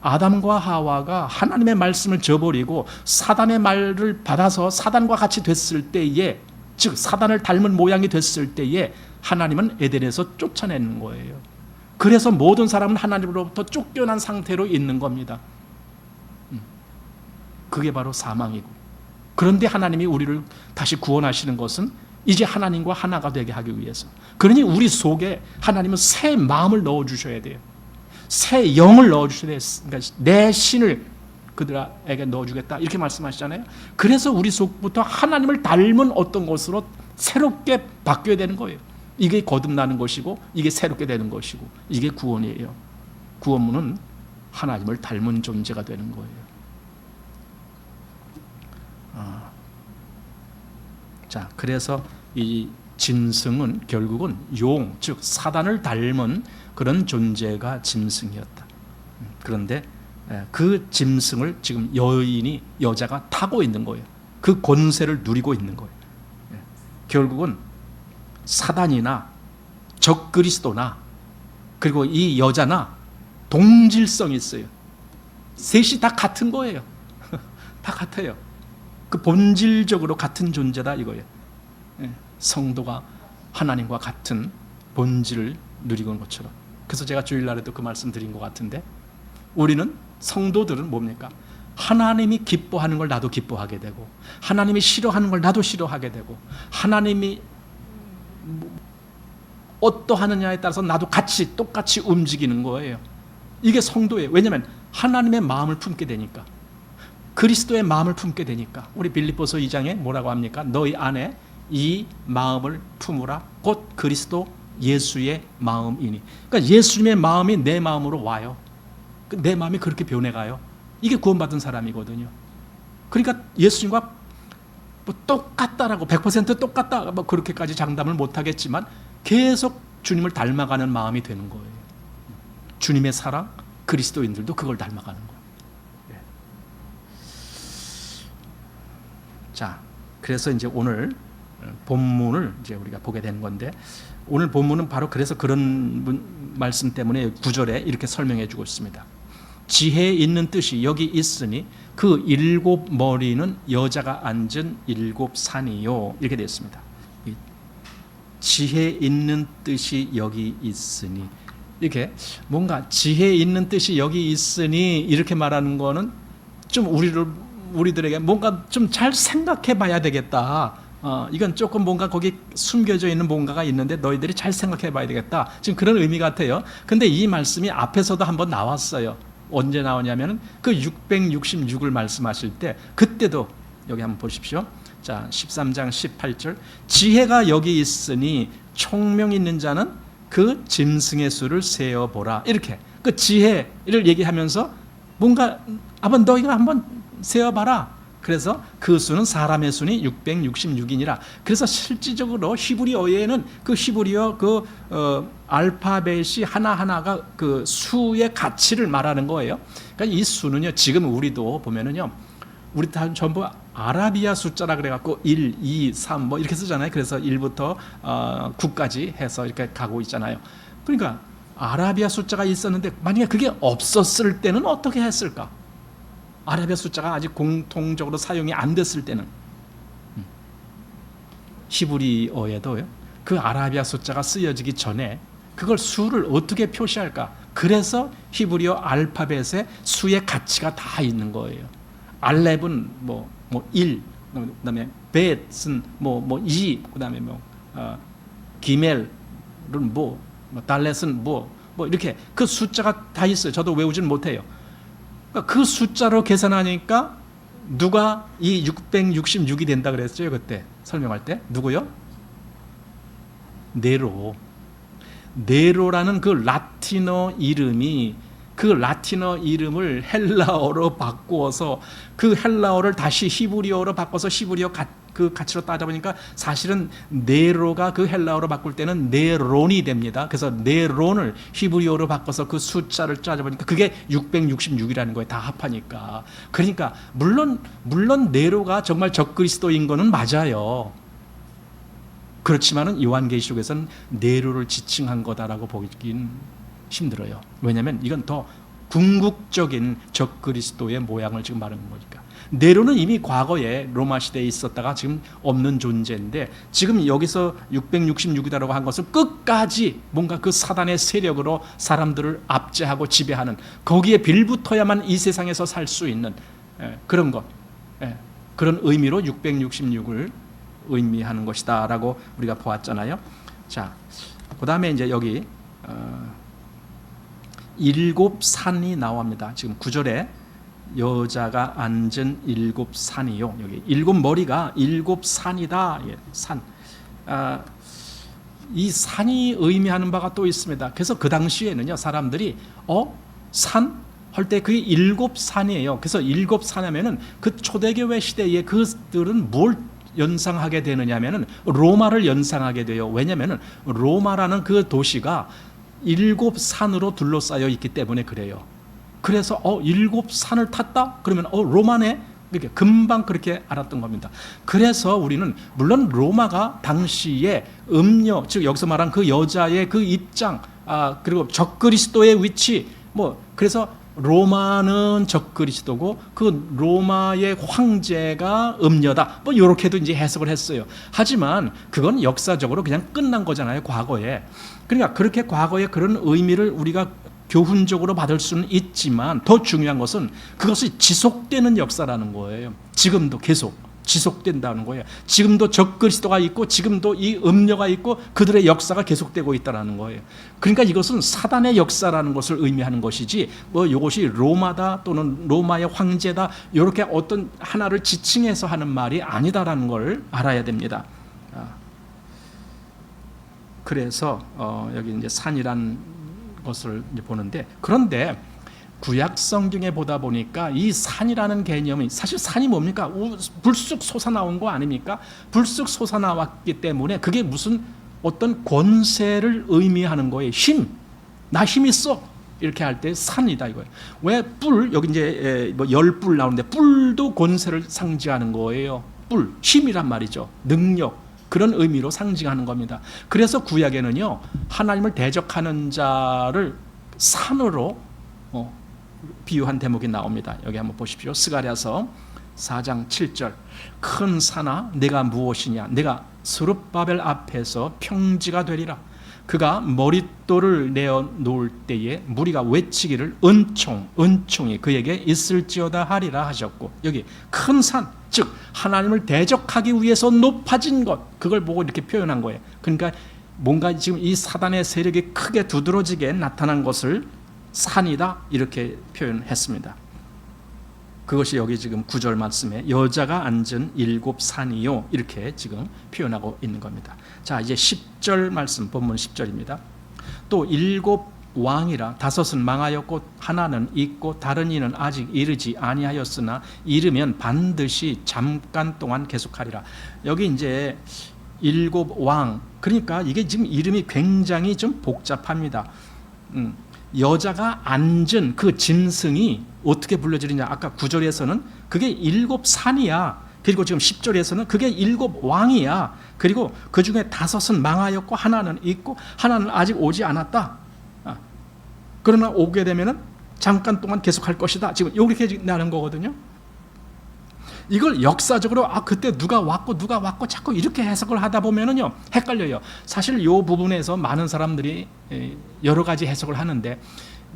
Speaker 1: 아담과 하와가 하나님의 말씀을 저버리고 사단의 말을 받아서 사단과 같이 됐을 때에, 즉 사단을 닮은 모양이 됐을 때에 하나님은 에덴에서 쫓아내는 거예요. 그래서 모든 사람은 하나님으로부터 쫓겨난 상태로 있는 겁니다. 그게 바로 사망이고, 그런데 하나님이 우리를 다시 구원하시는 것은 이제 하나님과 하나가 되게 하기 위해서. 그러니 우리 속에 하나님은 새 마음을 넣어주셔야 돼요. 새 영을 넣어주셔야 돼요. 그러니까 내 신을 그들에게 넣어주겠다 이렇게 말씀하시잖아요. 그래서 우리 속부터 하나님을 닮은 어떤 것으로 새롭게 바뀌어야 되는 거예요. 이게 거듭나는 것이고 이게 새롭게 되는 것이고 이게 구원이에요. 구원문은 하나님을 닮은 존재가 되는 거예요. 자, 그래서 이 짐승은 결국은 용, 즉 사단을 닮은 그런 존재가 짐승이었다. 그런데 그 짐승을 지금 여자가 타고 있는 거예요. 그 권세를 누리고 있는 거예요. 결국은 사단이나 적그리스도나 그리고 이 여자나 동질성이 있어요. 셋이 다 같은 거예요. 다 같아요. 그 본질적으로 같은 존재다 이거예요. 성도가 하나님과 같은 본질을 누리고 있는 것처럼. 그래서 제가 주일날에도 그 말씀 드린 것 같은데, 우리는 성도들은 뭡니까? 하나님이 기뻐하는 걸 나도 기뻐하게 되고, 하나님이 싫어하는 걸 나도 싫어하게 되고, 하나님이 어떠하느냐에 따라서 나도 똑같이 움직이는 거예요. 이게 성도예요. 왜냐하면 하나님의 마음을 품게 되니까, 그리스도의 마음을 품게 되니까. 우리 빌립보서 2장에 뭐라고 합니까? 너희 안에 이 마음을 품으라 곧 그리스도 예수의 마음이니. 그러니까 예수님의 마음이 내 마음으로 와요. 내 마음이 그렇게 변해가요. 이게 구원받은 사람이거든요. 그러니까 예수님과 똑같다라고 100% 똑같다 그렇게까지 장담을 못하겠지만 계속 주님을 닮아가는 마음이 되는 거예요. 주님의 사랑, 그리스도인들도 그걸 닮아가는 거예요. 자, 그래서 이제 오늘 본문을 이제 우리가 보게 되는 건데, 오늘 본문은 바로 그래서 그런 말씀 때문에 9절에 이렇게 설명해 주고 있습니다. 지혜에 있는 뜻이 여기 있으니 그 7 머리는 여자가 앉은 7 산이요 이렇게 되어 있습니다. 지혜에 있는 뜻이 여기 있으니, 이렇게 뭔가 지혜에 있는 뜻이 여기 있으니 이렇게 말하는 거는 좀 우리들에게 뭔가 좀 잘 생각해 봐야 되겠다. 이건 조금 뭔가 거기 숨겨져 있는 뭔가가 있는데 너희들이 잘 생각해 봐야 되겠다. 지금 그런 의미 같아요. 근데 이 말씀이 앞에서도 한번 나왔어요. 언제 나오냐면 그 666을 말씀하실 때, 그때도 여기 한번 보십시오. 자, 13장 18절. 지혜가 여기 있으니 총명 있는 자는 그 짐승의 수를 세어 보라. 이렇게 그 지혜를 얘기하면서 뭔가 한번 너희가 한번 세어봐라. 그래서 그 수는 사람의 수니 666이니라. 그래서 실질적으로 히브리어에는 그 히브리어 알파벳이 하나하나가 그 수의 가치를 말하는 거예요. 그러니까 이 수는요, 지금 우리도 보면은요, 우리 다 전부 아라비아 숫자라 그래갖고 1, 2, 3 뭐 이렇게 쓰잖아요. 그래서 1부터 9까지 해서 이렇게 가고 있잖아요. 그러니까 아라비아 숫자가 있었는데 만약에 그게 없었을 때는 어떻게 했을까? 아라비아 숫자가 아직 공통적으로 사용이 안 됐을 때는 히브리어에도요, 그 아라비아 숫자가 쓰여지기 전에 그걸 수를 어떻게 표시할까? 그래서 히브리어 알파벳에 수의 가치가 다 있는 거예요. 알렙은 뭐 1, 그다음에 벳은 뭐 2, 그다음에 기멜은 달렛은 뭐 이렇게 그 숫자가 다 있어요. 저도 외우지는 못해요. 그러니까 그 숫자로 계산하니까 누가 이 666이 된다 그랬어요? 그때 설명할 때 누구요? 네로라는 그 라틴어 이름이, 그 라틴어 이름을 헬라어로 바꾸어서 그 헬라어를 다시 히브리어로 바꿔서 히브리어 그 가치로 따져보니까 사실은 네로가 그 헬라어로 바꿀 때는 네론이 됩니다. 그래서 네론을 히브리어로 바꿔서 그 숫자를 따져보니까 그게 666이라는 거예요. 다 합하니까. 그러니까 물론 네로가 정말 적그리스도인 거는 맞아요. 그렇지만은 요한계시록에서는 네로를 지칭한 거다라고 보기는 힘들어요. 왜냐하면 이건 더 궁극적인 적그리스도의 모양을 지금 말하는 거니까. 네로는 이미 과거에 로마 시대에 있었다가 지금 없는 존재인데, 지금 여기서 666이다라고 한 것은 끝까지 뭔가 그 사단의 세력으로 사람들을 압제하고 지배하는, 거기에 빌붙어야만 이 세상에서 살 수 있는 그런 것, 그런 의미로 666을 의미하는 것이다라고 우리가 보았잖아요. 자, 그 다음에 이제 여기 7 산이 나옵니다. 지금 9절에 여자가 앉은 7 산이요. 여기 7 머리가 7 산이다. 산. 이 산이 의미하는 바가 또 있습니다. 그래서 그 당시에는요, 사람들이 산? 할 때 그게 7 산이에요. 그래서 7 산하면은 그 초대교회 시대에 그들은 뭘 연상하게 되느냐면은 로마를 연상하게 돼요. 왜냐면은 로마라는 그 도시가 7 산으로 둘러싸여 있기 때문에 그래요. 그래서 7 산을 탔다? 그러면 로마네? 이렇게 금방 그렇게 알았던 겁니다. 그래서 우리는 물론 로마가 당시에 음녀, 즉 여기서 말한 그 여자의 그 입장, 그리고 적그리스도의 위치, 그래서 로마는 적그리스도고 그 로마의 황제가 음녀다, 이렇게도 이제 해석을 했어요. 하지만 그건 역사적으로 그냥 끝난 거잖아요, 과거에. 그러니까 그렇게 과거에 그런 의미를 우리가 교훈적으로 받을 수는 있지만 더 중요한 것은 그것이 지속되는 역사라는 거예요. 지금도 계속 지속된다는 거예요. 지금도 적그리스도가 있고 지금도 이 음녀가 있고 그들의 역사가 계속되고 있다는 거예요. 그러니까 이것은 사단의 역사라는 것을 의미하는 것이지 이것이 로마다 또는 로마의 황제다 이렇게 어떤 하나를 지칭해서 하는 말이 아니다라는 걸 알아야 됩니다. 그래서 여기 이제 산이란 것을 이제 보는데, 그런데 구약 성경에 보다 보니까 이 산이라는 개념이, 사실 산이 뭡니까? 불쑥 솟아나온 거 아닙니까? 불쑥 솟아나왔기 때문에 그게 무슨 어떤 권세를 의미하는 거예요. 힘, 나 힘 있어 이렇게 할 때 산이다 이거예요. 왜 여기 이제 열불 나오는데 뿔도 권세를 상징하는 거예요. 뿔, 힘이란 말이죠. 능력, 그런 의미로 상징하는 겁니다. 그래서 구약에는요, 하나님을 대적하는 자를 산으로 비유한 대목이 나옵니다. 여기 한번 보십시오. 스가랴서 4장 7절. 큰 산아 내가 무엇이냐? 내가 스룹바벨 앞에서 평지가 되리라. 그가 머릿돌을 내어 놓을 때에 무리가 외치기를 은총이 그에게 있을지어다 하리라 하셨고, 여기 큰 산, 즉 하나님을 대적하기 위해서 높아진 것, 그걸 보고 이렇게 표현한 거예요. 그러니까 뭔가 지금 이 사단의 세력이 크게 두드러지게 나타난 것을 산이다 이렇게 표현했습니다. 그것이 여기 지금 9절 말씀에 여자가 앉은 7 산이요 이렇게 지금 표현하고 있는 겁니다. 자, 이제 10절 말씀, 본문 10절입니다. 또 7 왕이라. 다섯은 망하였고 하나는 있고 다른 이는 아직 이르지 아니하였으나 이르면 반드시 잠깐 동안 계속하리라. 여기 이제 일곱 왕, 그러니까 이게 지금 이름이 굉장히 좀 복잡합니다. 여자가 앉은 그 짐승이 어떻게 불려지느냐. 아까 9절에서는 그게 일곱 산이야. 그리고 지금 10절에서는 그게 일곱 왕이야. 그리고 그 중에 다섯은 망하였고 하나는 있고 하나는 아직 오지 않았다. 그러나 오게 되면은 잠깐 동안 계속할 것이다. 지금 이렇게 나는 거거든요. 이걸 역사적으로 그때 누가 왔고 자꾸 이렇게 해석을 하다 보면은요 헷갈려요. 사실 이 부분에서 많은 사람들이 여러 가지 해석을 하는데,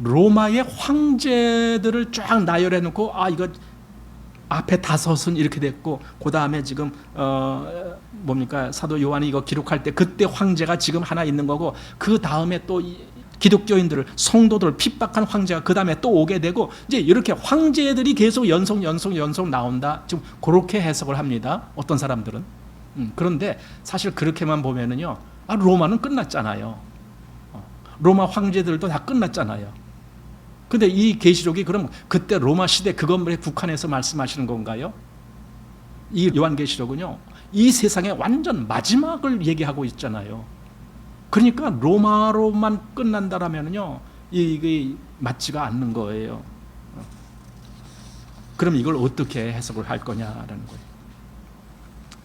Speaker 1: 로마의 황제들을 쫙 나열해 놓고 이거 앞에 다섯은 이렇게 됐고, 그 다음에 지금 사도 요한이 이거 기록할 때 그때 황제가 지금 하나 있는 거고, 그 다음에 또 기독교인들을, 성도들을 핍박한 황제가 그 다음에 또 오게 되고, 이제 이렇게 황제들이 계속 연속 나온다. 지금 그렇게 해석을 합니다. 어떤 사람들은. 그런데 사실 그렇게만 보면은요, 로마는 끝났잖아요. 로마 황제들도 다 끝났잖아요. 근데 이 계시록이 그럼 그때 로마 시대 그것에 국한해서 말씀하시는 건가요? 이 요한계시록은요, 이 세상의 완전 마지막을 얘기하고 있잖아요. 그러니까 로마로만 끝난다라면요, 이게 맞지가 않는 거예요. 그럼 이걸 어떻게 해석을 할 거냐라는 거예요.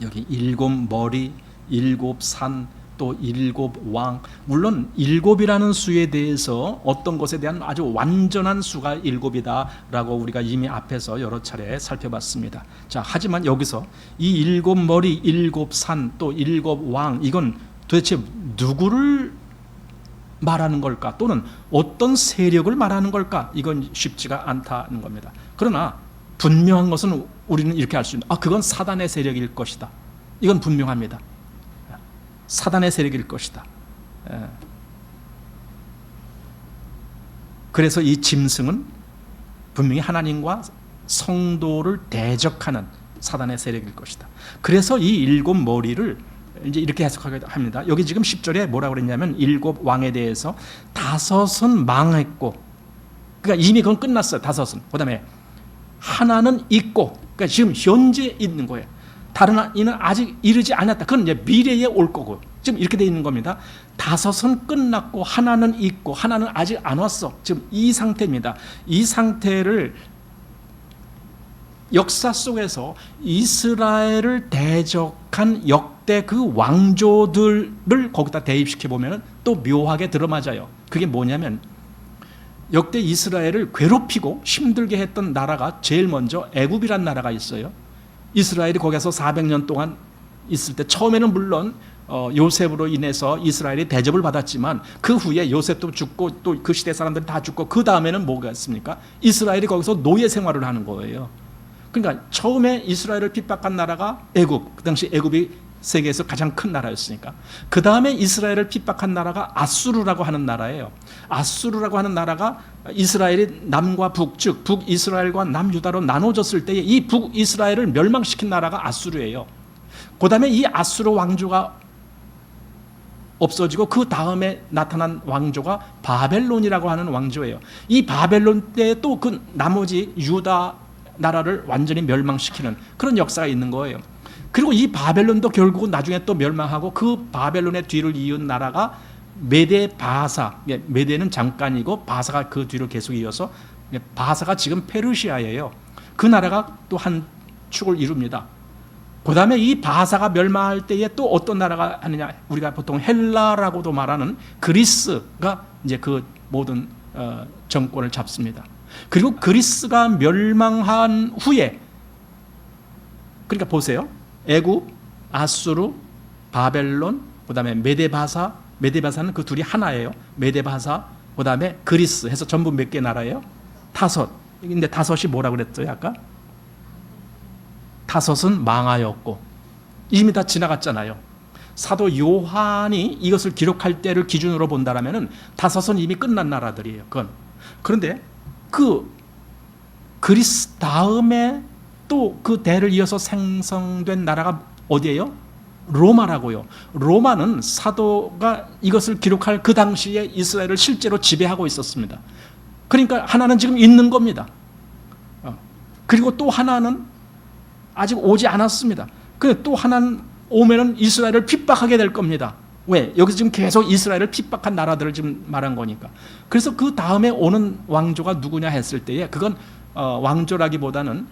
Speaker 1: 여기 일곱 머리, 일곱 산, 또 일곱 왕. 물론 일곱이라는 수에 대해서 어떤 것에 대한 아주 완전한 수가 일곱이다라고 우리가 이미 앞에서 여러 차례 살펴봤습니다. 자, 하지만 여기서 이 일곱 머리, 일곱 산, 또 일곱 왕, 이건 도대체 누구를 말하는 걸까? 또는 어떤 세력을 말하는 걸까? 이건 쉽지가 않다는 겁니다. 그러나 분명한 것은 우리는 이렇게 알 수 있는, 그건 사단의 세력일 것이다. 이건 분명합니다. 사단의 세력일 것이다. 그래서 이 짐승은 분명히 하나님과 성도를 대적하는 사단의 세력일 것이다. 그래서 이 일곱 머리를 이제 이렇게 해석하기도 합니다. 여기 지금 10절에 뭐라고 그랬냐면, 일곱 왕에 대해서 다섯은 망했고, 그러니까 이미 그건 끝났어요. 다섯은. 그 다음에 하나는 있고, 그러니까 지금 현재 있는 거예요. 다른 이는 아직 이르지 않았다. 그건 이제 미래에 올 거고, 지금 이렇게 되어 있는 겁니다. 다섯은 끝났고 하나는 있고 하나는 아직 안 왔어. 지금 이 상태입니다. 이 상태를 역사 속에서 이스라엘을 대적한 역대 그 왕조들을 거기다 대입시켜 보면 또 묘하게 들어맞아요. 그게 뭐냐면, 역대 이스라엘을 괴롭히고 힘들게 했던 나라가 제일 먼저 애굽이란 나라가 있어요. 이스라엘이 거기서 400년 동안 있을 때, 처음에는 물론 요셉으로 인해서 이스라엘이 대접을 받았지만, 그 후에 요셉도 죽고 또 그 시대 사람들이 다 죽고, 그 다음에는 뭐가 있습니까? 이스라엘이 거기서 노예 생활을 하는 거예요. 그러니까 처음에 이스라엘을 핍박한 나라가 애굽, 그 당시 애굽이 세계에서 가장 큰 나라였으니까. 그 다음에 이스라엘을 핍박한 나라가 아수르라고 하는 나라예요. 아수르라고 하는 나라가 이스라엘이 남과 북, 즉 북이스라엘과 남유다로 나눠졌을 때에 이 북이스라엘을 멸망시킨 나라가 아수르예요. 그 다음에 이 아수르 왕조가 없어지고 그 다음에 나타난 왕조가 바벨론이라고 하는 왕조예요. 이 바벨론 때 또 그 나머지 유다 나라를 완전히 멸망시키는 그런 역사가 있는 거예요. 그리고 이 바벨론도 결국은 나중에 또 멸망하고, 그 바벨론의 뒤를 이은 나라가 메데 바사. 메데는 잠깐이고 바사가 그 뒤를 계속 이어서, 바사가 지금 페르시아예요. 그 나라가 또 한 축을 이룹니다. 그 다음에 이 바사가 멸망할 때에 또 어떤 나라가 하느냐, 우리가 보통 헬라라고도 말하는 그리스가 이제 그 모든 정권을 잡습니다. 그리고 그리스가 멸망한 후에, 그러니까 보세요. 애굽, 아수르, 바벨론, 그 다음에 메데바사. 메데바사는 그 둘이 하나예요. 메데바사, 그 다음에 그리스 해서 전부 몇 개 나라예요? 다섯. 근데 다섯이 뭐라고 그랬어요 아까? 다섯은 망하였고, 이미 다 지나갔잖아요. 사도 요한이 이것을 기록할 때를 기준으로 본다라면은 다섯은 이미 끝난 나라들이에요. 그런데 그 그리스 다음에 또 그 대를 이어서 생성된 나라가 어디예요? 로마라고요. 로마는 사도가 이것을 기록할 그 당시에 이스라엘을 실제로 지배하고 있었습니다. 그러니까 하나는 지금 있는 겁니다. 그리고 또 하나는 아직 오지 않았습니다. 또 하나는 오면은 이스라엘을 핍박하게 될 겁니다. 왜? 여기서 지금 계속 이스라엘을 핍박한 나라들을 지금 말한 거니까. 그래서 그 다음에 오는 왕조가 누구냐 했을 때에 그건 왕조라기보다는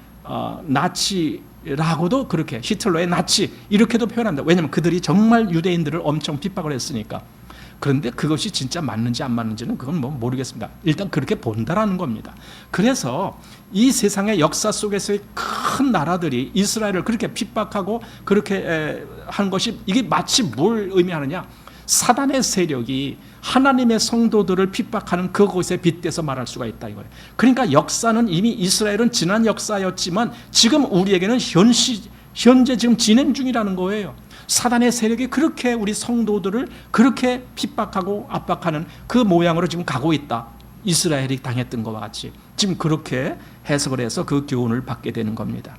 Speaker 1: 나치라고도 그렇게 히틀러의 나치 이렇게도 표현합니다. 왜냐하면 그들이 정말 유대인들을 엄청 핍박을 했으니까. 그런데 그것이 진짜 맞는지 안 맞는지는 그건 뭐 모르겠습니다. 일단 그렇게 본다라는 겁니다. 그래서 이 세상의 역사 속에서의 큰 나라들이 이스라엘을 그렇게 핍박하고 그렇게 한 것이 이게 마치 뭘 의미하느냐? 사단의 세력이 하나님의 성도들을 핍박하는 그곳에 빗대서 말할 수가 있다 이거예요. 그러니까 역사는 이미 이스라엘은 지난 역사였지만 지금 우리에게는 현재 지금 진행 중이라는 거예요. 사단의 세력이 그렇게 우리 성도들을 그렇게 핍박하고 압박하는 그 모양으로 지금 가고 있다. 이스라엘이 당했던 것과 같이 지금 그렇게 해석을 해서 그 교훈을 받게 되는 겁니다.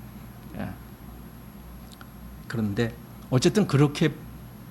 Speaker 1: 그런데 어쨌든 그렇게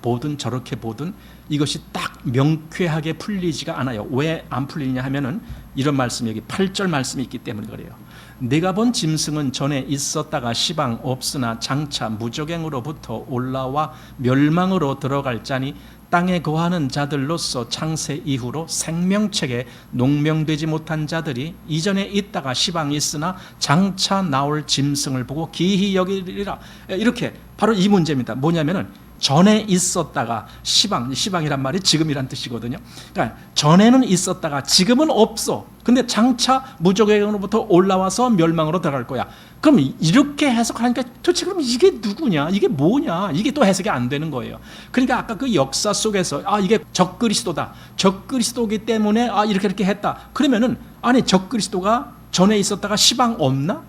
Speaker 1: 보든 저렇게 보든 이것이 딱 명쾌하게 풀리지가 않아요. 왜 안 풀리냐 하면은 이런 말씀이 여기 8절 말씀이 있기 때문에 그래요. 내가 본 짐승은 전에 있었다가 시방 없으나 장차 무적행으로부터 올라와 멸망으로 들어갈 자니 땅에 거하는 자들로서 창세 이후로 생명책에 농명되지 못한 자들이 이전에 있다가 시방 있으나 장차 나올 짐승을 보고 기히 여기리라. 이렇게 바로 이 문제입니다. 뭐냐면은 전에 있었다가 시방이란 말이 지금이란 뜻이거든요. 그러니까 전에는 있었다가 지금은 없어. 근데 장차 무적행으로부터 올라와서 멸망으로 들어갈 거야. 그럼 이렇게 해석하니까 도대체 그럼 이게 누구냐? 이게 뭐냐? 이게 또 해석이 안 되는 거예요. 그러니까 아까 그 역사 속에서 이게 적그리스도다. 적그리스도이기 때문에 이렇게 했다. 그러면은 아니 적그리스도가 전에 있었다가 시방 없나?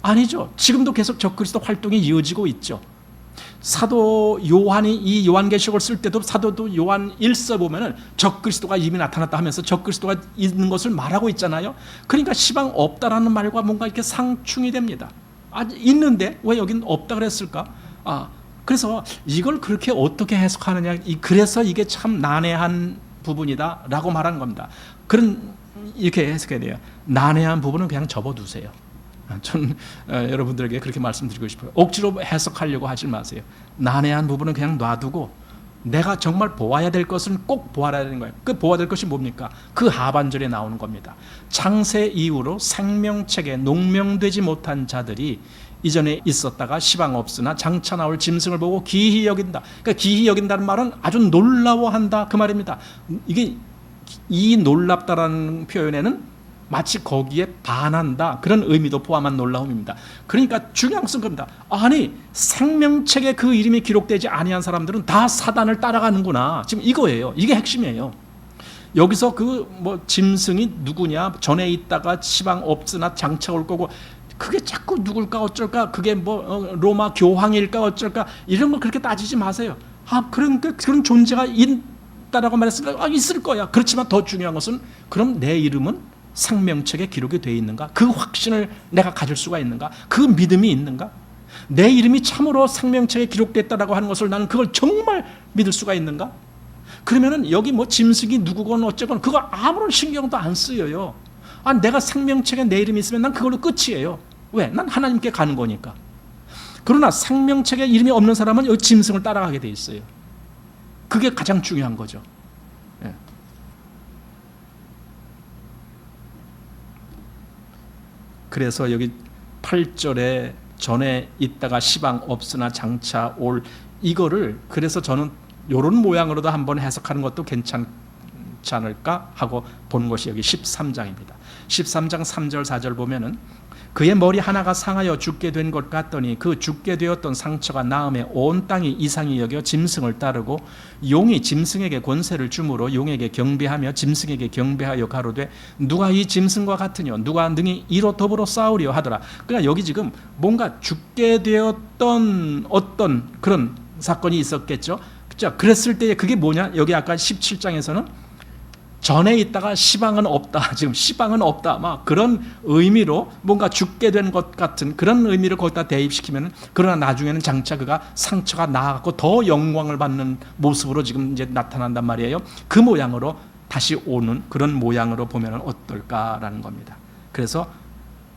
Speaker 1: 아니죠. 지금도 계속 적그리스도 활동이 이어지고 있죠. 사도 요한이 이 요한계시록을 쓸 때도 사도도 요한 1서 보면은 적그리스도가 이미 나타났다 하면서 적그리스도가 있는 것을 말하고 있잖아요. 그러니까 시방 없다라는 말과 뭔가 이렇게 상충이 됩니다. 있는데 왜 여긴 없다 그랬을까? 그래서 이걸 그렇게 어떻게 해석하느냐, 그래서 이게 참 난해한 부분이다라고 말하는 겁니다. 이렇게 해석해야 돼요. 난해한 부분은 그냥 접어두세요. 전 여러분들에게 그렇게 말씀드리고 싶어요. 억지로 해석하려고 하지 마세요. 난해한 부분은 그냥 놔두고 내가 정말 보아야 될 것은 꼭 보아야 되는 거예요. 그 보아야 될 것이 뭡니까? 그 하반절에 나오는 겁니다. 창세 이후로 생명책에 농명되지 못한 자들이 이전에 있었다가 시방 없으나 장차 나올 짐승을 보고 기히 여긴다. 그러니까 기히 여긴다는 말은 아주 놀라워한다 그 말입니다. 이게 이 놀랍다라는 표현에는 마치 거기에 반한다 그런 의미도 포함한 놀라움입니다. 그러니까 중요한 것은 겁니다. 아니 생명책에 그 이름이 기록되지 아니한 사람들은 다 사단을 따라가는구나. 지금 이거예요. 이게 핵심이에요. 여기서 짐승이 누구냐, 전에 있다가 시방 없으나 장차 올 거고, 그게 자꾸 누굴까 어쩔까, 그게 로마 교황일까 어쩔까, 이런 거 그렇게 따지지 마세요. 그런 존재가 있다라고 말했으니까 있을 거야. 그렇지만 더 중요한 것은 그럼 내 이름은 생명책에 기록이 되어 있는가? 그 확신을 내가 가질 수가 있는가? 그 믿음이 있는가? 내 이름이 참으로 생명책에 기록됐다라고 하는 것을 나는 그걸 정말 믿을 수가 있는가? 그러면은 여기 짐승이 누구건 어쩌건 그거 아무런 신경도 안 쓰여요. 내가 생명책에 내 이름이 있으면 난 그걸로 끝이에요. 왜? 난 하나님께 가는 거니까. 그러나 생명책에 이름이 없는 사람은 여기 짐승을 따라가게 돼 있어요. 그게 가장 중요한 거죠. 예. 그래서 여기 8절에 전에 있다가 시방 없으나 장차 올, 이거를 그래서 저는 이런 모양으로도 한번 해석하는 것도 괜찮지 않을까 하고 본 것이 여기 13장입니다. 13장 3절 4절 보면은 그의 머리 하나가 상하여 죽게 된 것 같더니 그 죽게 되었던 상처가 나음에 온 땅이 이상히 여겨 짐승을 따르고 용이 짐승에게 권세를 주므로 용에게 경배하며 짐승에게 경배하여 가로되 누가 이 짐승과 같으뇨 누가 능히 이로 더불어 싸우려 하더라. 그러니까 여기 지금 뭔가 죽게 되었던 어떤 그런 사건이 있었겠죠. 그랬을 때 그게 뭐냐? 여기 아까 17장에서는 전에 있다가 시방은 없다. 지금 시방은 없다. 막 그런 의미로 뭔가 죽게 된 것 같은 그런 의미를 거기다 대입시키면, 그러나 나중에는 장차 그가 상처가 나아가고 더 영광을 받는 모습으로 지금 이제 나타난단 말이에요. 그 모양으로 다시 오는 그런 모양으로 보면 어떨까라는 겁니다. 그래서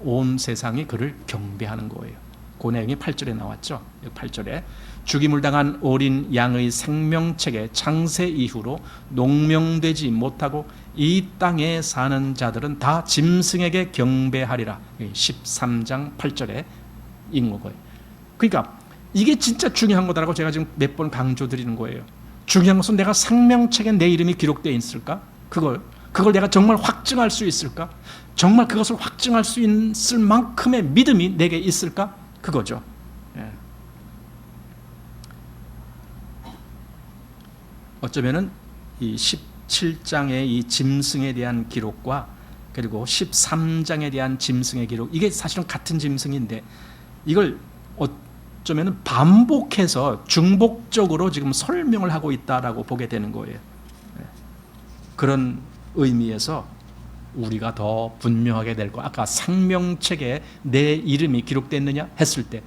Speaker 1: 온 세상이 그를 경배하는 거예요. 그 내용이 8절에 나왔죠. 8절에 죽임을 당한 어린 양의 생명책에 창세 이후로 농명되지 못하고 이 땅에 사는 자들은 다 짐승에게 경배하리라. 13장 8절에 읽는 거예요. 그러니까 이게 진짜 중요한 거다라고 제가 지금 몇 번 강조드리는 거예요. 중요한 것은 내가 생명책에 내 이름이 기록되어 있을까? 그걸 내가 정말 확증할 수 있을까? 정말 그것을 확증할 수 있을 만큼의 믿음이 내게 있을까? 그거죠. 예. 어쩌면은 이 17장의 이 짐승에 대한 기록과 그리고 13장에 대한 짐승의 기록, 이게 사실은 같은 짐승인데 이걸 어쩌면은 반복해서 중복적으로 지금 설명을 하고 있다라고 보게 되는 거예요. 예. 그런 의미에서 우리가 더 분명하게 될 거. 아까 생명책에 내 이름이 기록됐느냐 했을 때,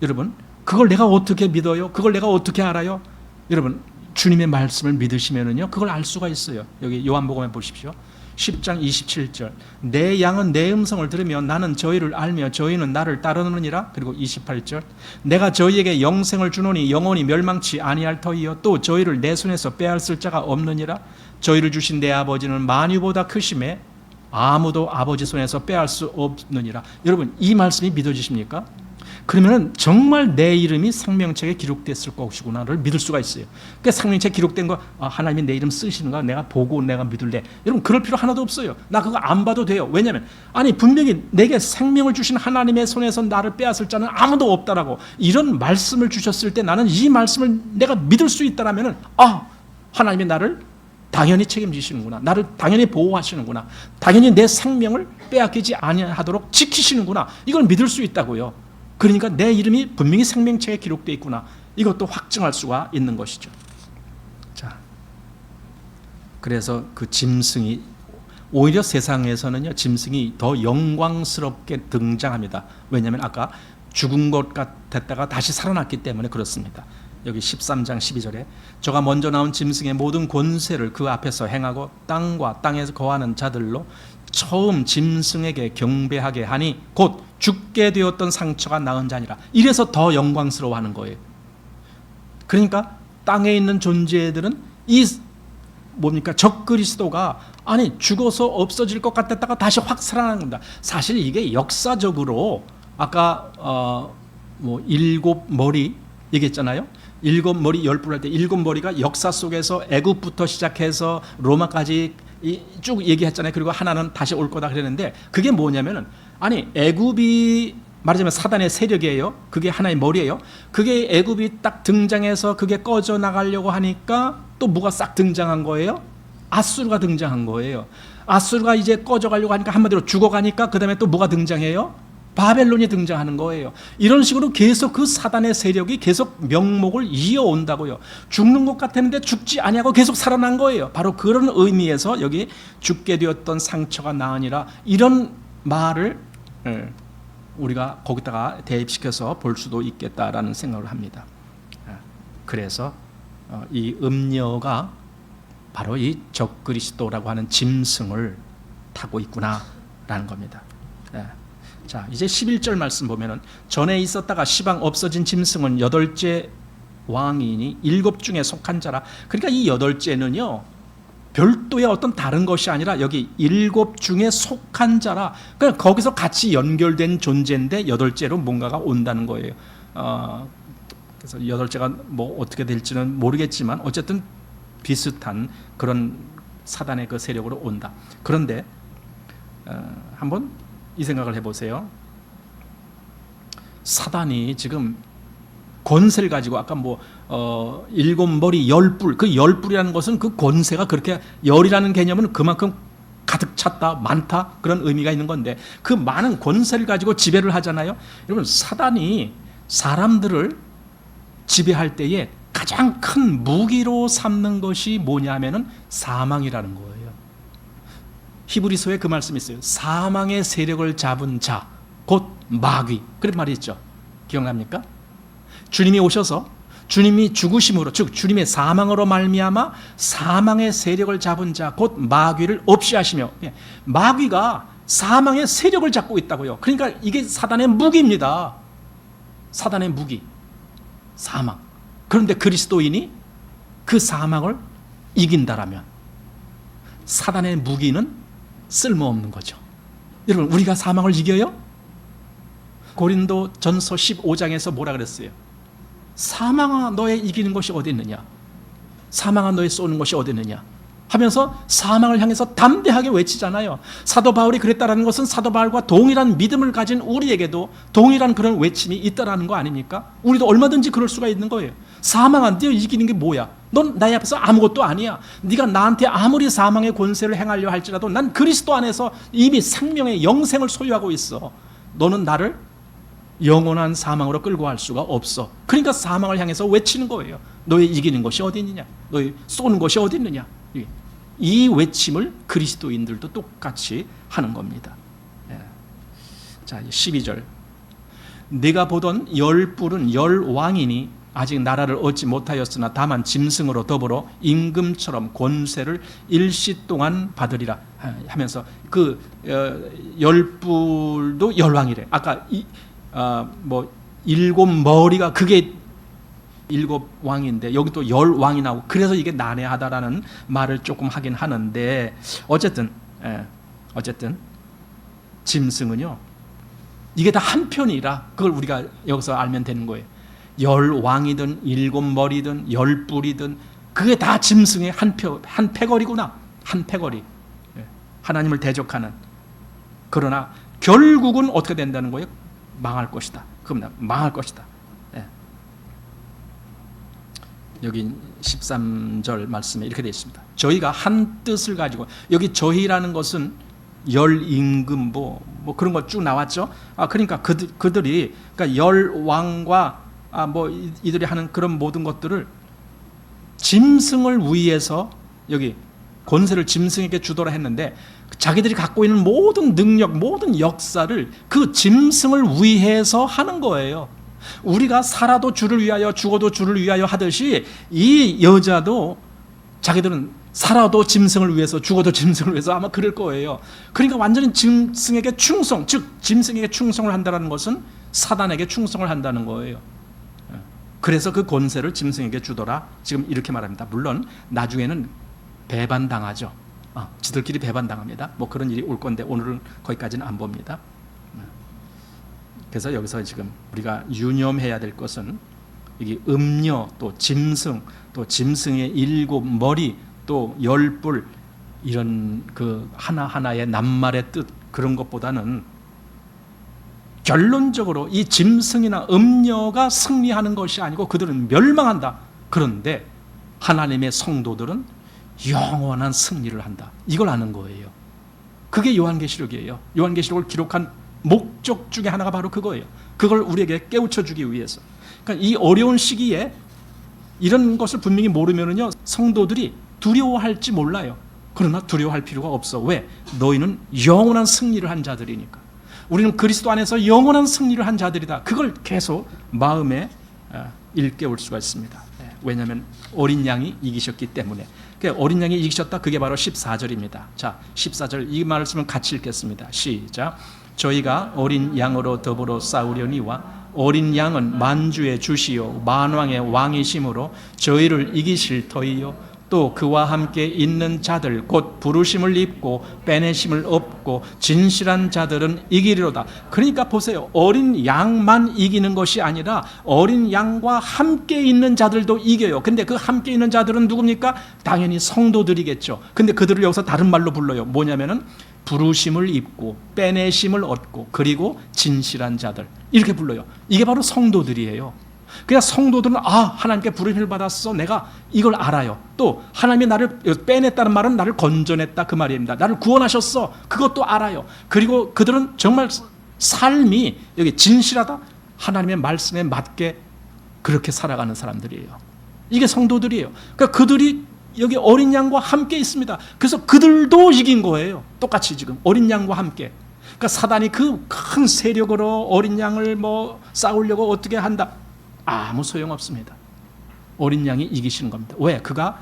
Speaker 1: 여러분 그걸 내가 어떻게 믿어요? 그걸 내가 어떻게 알아요? 여러분 주님의 말씀을 믿으시면은요 그걸 알 수가 있어요. 여기 요한복음에 보십시오. 10장 27절 내 양은 내 음성을 들으며 나는 저희를 알며 저희는 나를 따르느니라. 그리고 28절 내가 저희에게 영생을 주노니 영원히 멸망치 아니할 터이요 또 저희를 내 손에서 빼앗을 자가 없느니라. 저희를 주신 내 아버지는 만유보다 크심에 아무도 아버지 손에서 빼앗을 수 없느니라. 여러분 이 말씀이 믿어지십니까? 그러면 정말 내 이름이 생명책에 기록됐을 것이구나를 믿을 수가 있어요. 그러니까 생명책에 기록된 거 하나님이 내 이름 쓰시는 거 내가 보고 내가 믿을래. 여러분 그럴 필요 하나도 없어요. 나 그거 안 봐도 돼요. 왜냐하면 아니 분명히 내게 생명을 주신 하나님의 손에서 나를 빼앗을 자는 아무도 없다라고 이런 말씀을 주셨을 때 나는 이 말씀을 내가 믿을 수 있다라면 하나님이 나를 당연히 책임지시는구나. 나를 당연히 보호하시는구나. 당연히 내 생명을 빼앗기지 아니하도록 지키시는구나. 이걸 믿을 수 있다고요. 그러니까 내 이름이 분명히 생명책에 기록되어 있구나. 이것도 확증할 수가 있는 것이죠. 자, 그래서 그 짐승이 오히려 세상에서는요 짐승이 더 영광스럽게 등장합니다. 왜냐하면 아까 죽은 것 같았다가 다시 살아났기 때문에 그렇습니다. 여기 13장 12절에 저가 먼저 나온 짐승의 모든 권세를 그 앞에서 행하고 땅과 땅에서 거하는 자들로 처음 짐승에게 경배하게 하니 곧 죽게 되었던 상처가 나은 자니라. 이래서 더 영광스러워하는 거예요. 그러니까 땅에 있는 존재들은 이 뭡니까 적그리스도가 아니 죽어서 없어질 것 같았다가 다시 확 살아나는 겁니다. 사실 이게 역사적으로 아까 일곱 머리 얘기했잖아요. 일곱 머리 열불 할 때 일곱 머리가 역사 속에서 애굽부터 시작해서 로마까지 쭉 얘기했잖아요. 그리고 하나는 다시 올 거다 그랬는데 그게 뭐냐면은 아니 애굽이 말하자면 사단의 세력이에요. 그게 하나의 머리예요. 그게 애굽이 딱 등장해서 그게 꺼져 나가려고 하니까 또 뭐가 싹 등장한 거예요? 아수르가 등장한 거예요. 아수르가 이제 꺼져 가려고 하니까 한마디로 죽어가니까 그 다음에 또 뭐가 등장해요? 바벨론이 등장하는 거예요. 이런 식으로 계속 그 사단의 세력이 계속 명목을 이어온다고요. 죽는 것 같았는데 죽지 아니하고 계속 살아난 거예요. 바로 그런 의미에서 여기 죽게 되었던 상처가 나으니라 이런 말을 우리가 거기다가 대입시켜서 볼 수도 있겠다라는 생각을 합니다. 그래서 이 음녀가 바로 이 적그리스도라고 하는 짐승을 타고 있구나라는 겁니다. 자, 이제 11절 말씀 보면은 전에 있었다가 시방 없어진 짐승은 8째 왕이니 7 중에 속한 자라. 그러니까 이 8째는요 별도의 어떤 다른 것이 아니라 여기 7 중에 속한 자라. 그러니까 거기서 같이 연결된 존재인데 8째로 뭔가가 온다는 거예요. 그래서 8째가 뭐 어떻게 될지는 모르겠지만 어쨌든 비슷한 그런 사단의 그 세력으로 온다. 그런데 한번 이 생각을 해보세요. 사단이 지금 권세를 가지고 아까 7머리 10뿔 그 10뿔이라는 것은 그 권세가 그렇게 열이라는 개념은 그만큼 가득 찼다 많다 그런 의미가 있는 건데 그 많은 권세를 가지고 지배를 하잖아요. 여러분 사단이 사람들을 지배할 때에 가장 큰 무기로 삼는 것이 뭐냐면은 사망이라는 거예요. 히브리서에 그 말씀이 있어요. 사망의 세력을 잡은 자, 곧 마귀. 그런 말이 있죠. 기억납니까? 주님이 오셔서 주님이 죽으심으로, 즉 주님의 사망으로 말미암아 사망의 세력을 잡은 자, 곧 마귀를 없이 하시며, 마귀가 사망의 세력을 잡고 있다고요. 그러니까 이게 사단의 무기입니다. 사단의 무기, 사망. 그런데 그리스도인이 그 사망을 이긴다라면 사단의 무기는 쓸모없는 거죠. 여러분, 우리가 사망을 이겨요? 고린도 전서 15장에서 뭐라 그랬어요? 사망아 너의 이기는 것이 어디 있느냐? 사망아 너의 쏘는 것이 어디 있느냐? 하면서 사망을 향해서 담대하게 외치잖아요. 사도 바울이 그랬다라는 것은 사도 바울과 동일한 믿음을 가진 우리에게도 동일한 그런 외침이 있다라는 거 아닙니까? 우리도 얼마든지 그럴 수가 있는 거예요. 사망아 너 이기는 게 뭐야? 넌 나의 앞에서 아무것도 아니야. 네가 나한테 아무리 사망의 권세를 행하려 할지라도 난 그리스도 안에서 이미 생명의 영생을 소유하고 있어. 너는 나를 영원한 사망으로 끌고 갈 수가 없어. 그러니까 사망을 향해서 외치는 거예요. 너의 이기는 것이 어디 있느냐? 너의 쏘는 것이 어디 있느냐? 이 외침을 그리스도인들도 똑같이 하는 겁니다. 자, 12절. 내가 보던 열 뿔은 열 왕이니 아직 나라를 얻지 못하였으나 다만 짐승으로 더불어 임금처럼 권세를 일시 동안 받으리라 하면서 그 열 뿔도 열 왕이래. 아까 일곱 머리가 그게 일곱 왕인데 여기 또 열 왕이 나오고, 그래서 이게 난해하다라는 말을 조금 하긴 하는데, 어쨌든 짐승은요 이게 다 한편이라 그걸 우리가 여기서 알면 되는 거예요. 열 왕이든 일곱 머리든 열 뿔이든 그게 다 짐승의 한 패거리구나. 한 패거리. 하나님을 대적하는. 그러나 결국은 어떻게 된다는 거예요? 망할 것이다. 그럼 망할 것이다. 여기 13절 말씀에 이렇게 되어 있습니다. 저희가 한 뜻을 가지고, 여기 저희라는 것은 열 임금 뭐 그런 거 쭉 나왔죠. 그러니까 그들이 그러니까 열 왕과 이들이 하는 그런 모든 것들을 짐승을 위해서 여기 권세를 짐승에게 주도록 했는데, 자기들이 갖고 있는 모든 능력, 모든 역사를 그 짐승을 위해서 하는 거예요. 우리가 살아도 주를 위하여 죽어도 주를 위하여 하듯이 이 여자도 자기들은 살아도 짐승을 위해서 죽어도 짐승을 위해서 아마 그럴 거예요. 그러니까 완전히 짐승에게 충성, 즉 짐승에게 충성을 한다는 것은 사단에게 충성을 한다는 거예요. 그래서 그 권세를 짐승에게 주더라, 지금 이렇게 말합니다. 물론 나중에는 배반당하죠. 지들끼리 배반당합니다. 그런 일이 올 건데 오늘은 거기까지는 안 봅니다. 그래서 여기서 지금 우리가 유념해야 될 것은 이게 음녀, 또 짐승, 또 짐승의 일곱 머리, 또 열 뿔, 이런 그 하나하나의 낱말의 뜻, 그런 것보다는 결론적으로 이 짐승이나 음녀가 승리하는 것이 아니고 그들은 멸망한다. 그런데 하나님의 성도들은 영원한 승리를 한다. 이걸 아는 거예요. 그게 요한계시록이에요. 요한계시록을 기록한 목적 중에 하나가 바로 그거예요. 그걸 우리에게 깨우쳐 주기 위해서. 그러니까 이 어려운 시기에 이런 것을 분명히 모르면은요, 성도들이 두려워할지 몰라요. 그러나 두려워할 필요가 없어. 왜? 너희는 영원한 승리를 한 자들이니까. 우리는 그리스도 안에서 영원한 승리를 한 자들이다. 그걸 계속 마음에 일깨울 수가 있습니다. 왜냐하면 어린 양이 이기셨기 때문에. 어린 양이 이기셨다. 그게 바로 14절입니다. 자, 14절 이 말씀을 같이 읽겠습니다. 시작. 저희가 어린 양으로 더불어 싸우려니와 어린 양은 만주의 주시요 만왕의 왕이심으로 저희를 이기실 터이요 또 그와 함께 있는 자들 곧 부르심을 입고 빼내심을 얻고 진실한 자들은 이기리로다. 그러니까 보세요. 어린 양만 이기는 것이 아니라 어린 양과 함께 있는 자들도 이겨요. 근데 그 함께 있는 자들은 누굽니까? 당연히 성도들이겠죠. 근데 그들을 여기서 다른 말로 불러요. 뭐냐면은 부르심을 입고 빼내심을 얻고 그리고 진실한 자들, 이렇게 불러요. 이게 바로 성도들이에요. 그냥 성도들은 하나님께 부르심을 받았어, 내가 이걸 알아요. 또 하나님이 나를 빼냈다는 말은 나를 건져냈다, 그 말입니다. 나를 구원하셨어, 그것도 알아요. 그리고 그들은 정말 삶이 여기 진실하다, 하나님의 말씀에 맞게 그렇게 살아가는 사람들이에요. 이게 성도들이에요. 그러니까 그들이 여기 어린 양과 함께 있습니다. 그래서 그들도 이긴 거예요. 똑같이 지금 어린 양과 함께. 그러니까 사단이 그 큰 세력으로 어린 양을 싸우려고 어떻게 한다? 아무 소용없습니다. 어린 양이 이기시는 겁니다. 왜? 그가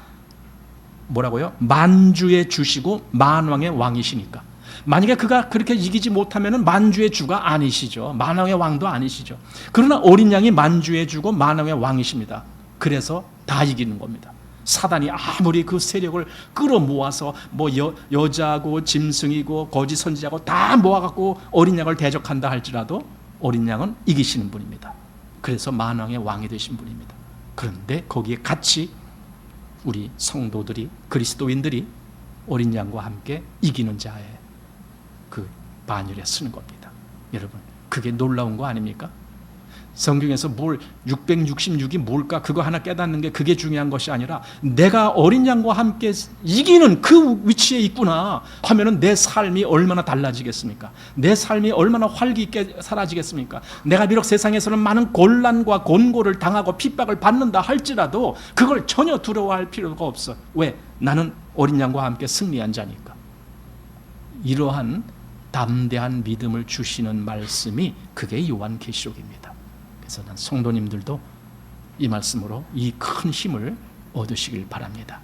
Speaker 1: 뭐라고요? 만주의 주시고 만왕의 왕이시니까. 만약에 그가 그렇게 이기지 못하면 만주의 주가 아니시죠. 만왕의 왕도 아니시죠. 그러나 어린 양이 만주의 주고 만왕의 왕이십니다. 그래서 다 이기는 겁니다. 사단이 아무리 그 세력을 끌어모아서 여자고 짐승이고 거짓 선지자고 다 모아갖고 어린 양을 대적한다 할지라도 어린 양은 이기시는 분입니다. 그래서 만왕의 왕이 되신 분입니다. 그런데 거기에 같이 우리 성도들이, 그리스도인들이 어린 양과 함께 이기는 자의 그 반열에 쓰는 겁니다. 여러분, 그게 놀라운 거 아닙니까? 성경에서 666이 뭘까? 그거 하나 깨닫는 게 그게 중요한 것이 아니라 내가 어린 양과 함께 이기는 그 위치에 있구나 하면은 내 삶이 얼마나 달라지겠습니까? 내 삶이 얼마나 활기 있게 사라지겠습니까? 내가 비록 세상에서는 많은 곤란과 곤고를 당하고 핍박을 받는다 할지라도 그걸 전혀 두려워할 필요가 없어. 왜? 나는 어린 양과 함께 승리한 자니까. 이러한 담대한 믿음을 주시는 말씀이 그게 요한계시록입니다. 그래서 난 성도님들도 이 말씀으로 이 큰 힘을 얻으시길 바랍니다.